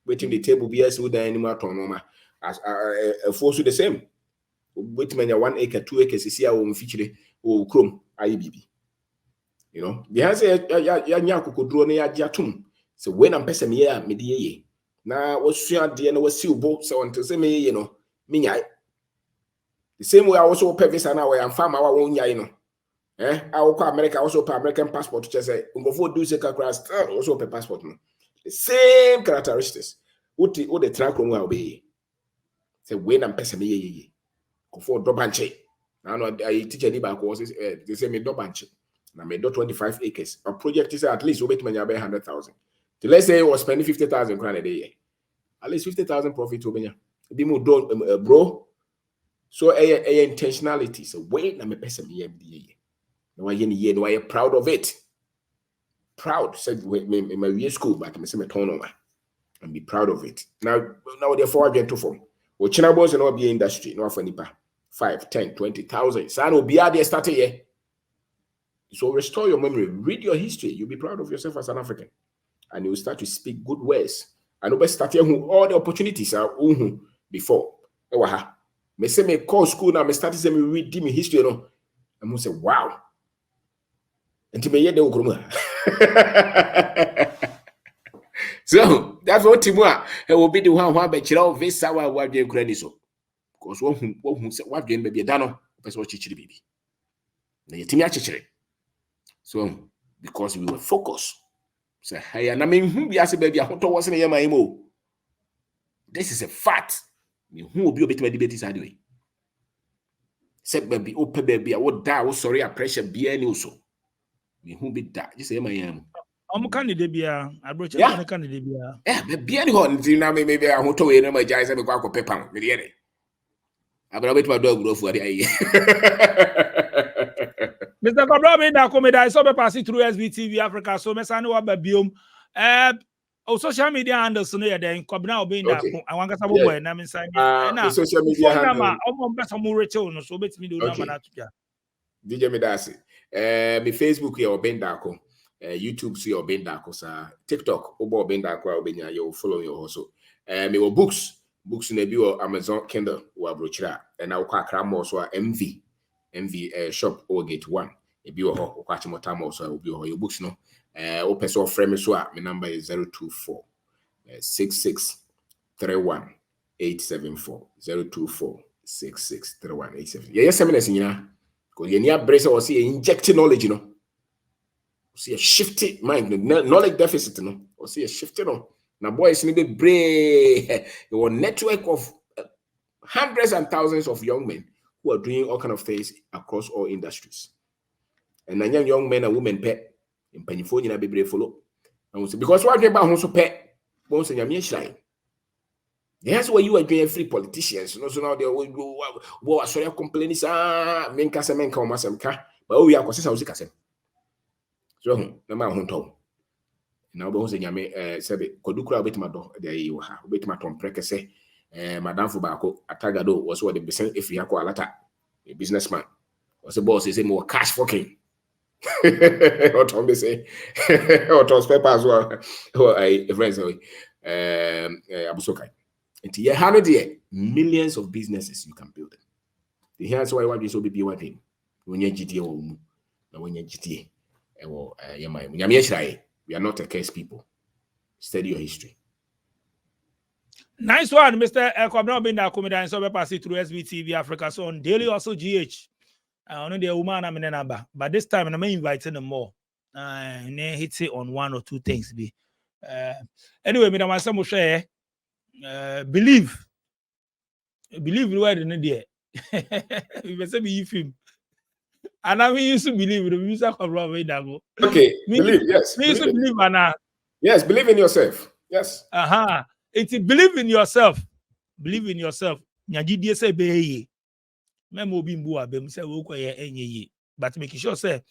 Speaker 1: Waiting the table BS with the animal tonoma as force the same. Wait when you're 1 acre, 2 acres, you see how we feature or chrome IBB. You know, the answer ya could draw near Jatum. So when I'm person here, media now what's your dear no was seal boat so until say me, you know, me. The same way I also pay this and I am farm our own, you know. I will call America also pay American passport to just say, go do second class, also pay passport. No? The same characteristics. What the track will obey. Say when I'm person me, go for Dobanche. Now I teach a back courses, they say me Dobanche. I made 25 acres. A project is at least over 100,000. So let's say I was spending 50,000 a day. At least 50,000 profit over here. Be more done, bro. So a intentionality. So wait, I'm a person here. No, I am proud of it. Proud. Said in my year school, but I'm a turnover. and be proud of it. Now therefore, I to form. Or China boys and all be industry, no for nipa 5, 10, 20,000. So will be there started here. So restore your memory, read your history. You'll be proud of yourself as an African, and you'll start to speak good words. And you'll start here all the opportunities are before. Me say me call school now. Me start to say me read me history. No, I'm gonna say wow. And me hear the ukruma. So that's what Timwa will be the one who be chira visa wa dwen kura ni so. Because what say what dwen be da no person what chichiri baby. Na yetimi achichiri. So because we were focused. So hey na me hu bi ase baby ahoto wo se na yema imo. This is a fact. Me hu obi obetima debate side way. Say baby open baby I would die sorry a pressure be any also. Me hu be that just say yema yam.
Speaker 4: Candidate bia abroche candidate bia
Speaker 1: be any hon na me maybe ahoto we na ma jai say me kwa pepam me dey abra betuma dog grow for dey
Speaker 4: Mr. Obroni da komeda so be pass through SBTV Africa so me sane wa ba biom o social media handles no ye den kobna obi da ko anwanka sa bobo na me sane na
Speaker 1: social media handles
Speaker 4: o mo besa mo reche no so betimi do na ma na tuja
Speaker 1: DJ me da se me Facebook ye obenda ko YouTube so your benda ko sa TikTok obo benda ko obenya you follow me also me wo books na bi o Amazon Kindle wa brochira and na kwa akra mo so MV shop or gate 1 e bi o ho kwa chimota mo so obi o your books no o person frame so my number is 024 6631 874 024 6631 874 yes seminars nyina ko ye ni abrese o say inject knowledge you know. See a shifted mind, knowledge deficit, no, or see a shifted on. Now, boys need a brain, a network of hundreds and thousands of young men who are doing all kind of things across all industries. And then young men and women pet in Pennyphone be brave follow. Because what about who's pet, bones in your mere shrine. That's why you are doing free politicians. So now they will go, sorry, complaining, men casamen come as but we are consistent. So na ma honto na obo se nyame sebe kodukura obetima do de yi wo ha obetima to mpreke se madam fo baako atagado was what the business if you akwa alata a businessman was a boss say me cash fucking what on be say what on spare as well a friend say abusokai and ye how de millions of businesses you can build them. The here's why what you so be one thing when you GTA wo mu na when you GTA we are not a case people. Study your history.
Speaker 4: Nice one, Mr. Obroni da komeda so be pass through SBTV Africa so on daily also GH. I know the woman I'm in number, but this time I'm inviting them more. And then hit it on one or two things be. Anyway, me da some share believe the word in there. We say be film. And I mean, used to believe the music of Robert Dago.
Speaker 1: Okay, believe, yes.
Speaker 4: Me used to believe, Anna.
Speaker 1: Yes, believe in yourself. Yes.
Speaker 4: It's believe in yourself. Believe in yourself. Nyajidie say be ye. Memo bimbu abem say wo kwa ye enye ye. But make sure say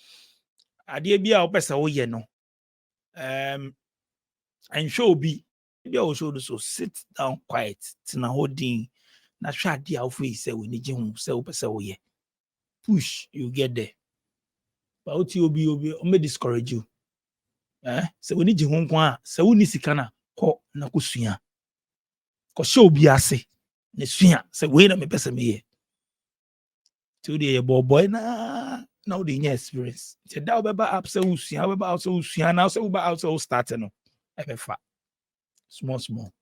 Speaker 4: adie bia wo pesa wo ye no. And show be show so sit down quiet. Tina holding. Na hwa adie a wo fe say we ni je hu say wo pesa wo ye. Push, you get there. But what you be may discourage you. So we need you home kwa so we need sikana ko na kusuya. Ko show be ase. Ne suya say we na me pesa me here. Today boy na now the experience. Say that we ba up say usuya, we ba out say usuya now say we ba out say start no. Ebefa. Small.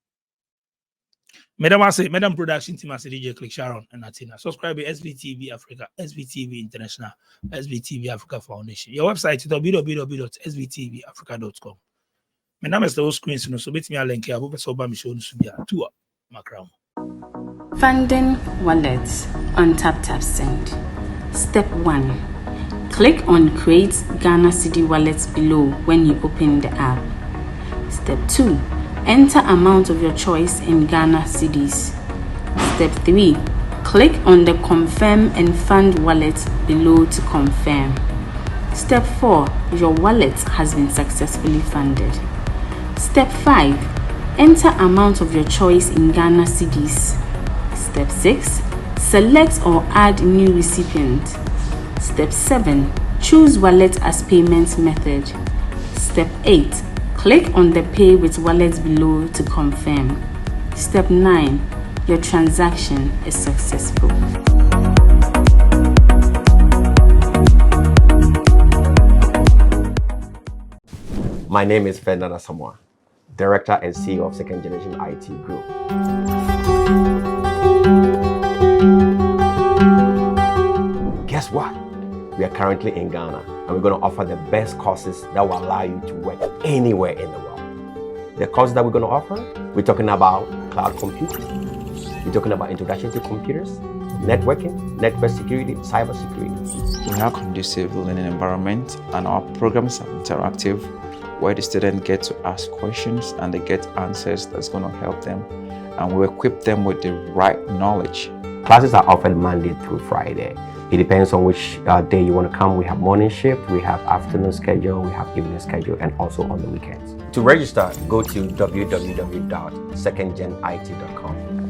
Speaker 4: Madam production team as DJ Click Sharon and Atina. Subscribe to SBTV Africa, SBTV International, SBTV Africa Foundation. Your website is www.sbtvafrica.com. My name is the whole screen, so bet me a link here. I hope so. Show you to Macron.
Speaker 5: Funding wallets on TapTap Send. Step 1. Click on Create Ghana Cedi Wallets below when you open the app. Step 2. Enter amount of your choice in Ghana cedis. Step 3. Click on the Confirm and Fund wallet below to confirm. Step 4. Your wallet has been successfully funded. Step 5. Enter amount of your choice in Ghana cedis. Step 6. Select or add new recipient. Step 7. Choose wallet as payment method. Step 8. Click on the Pay with Wallet below to confirm. Step 9. Your transaction is successful.
Speaker 6: My name is Fernanda Samoa, Director and CEO of Second Generation IT Group. Guess what? We are currently in Ghana and we're going to offer the best courses that will allow you to work anywhere in the world. The courses that we're going to offer, we're talking about cloud computing, we're talking about introduction to computers, networking, network security, cyber security.
Speaker 7: We have a conducive learning environment and our programs are interactive, where the students get to ask questions and they get answers that's going to help them, and we equip them with the right knowledge.
Speaker 6: Classes are offered Monday through Friday. It depends on which day you want to come. We have morning shift, we have afternoon schedule, we have evening schedule, and also on the weekends. To register, go to www.secondgenit.com.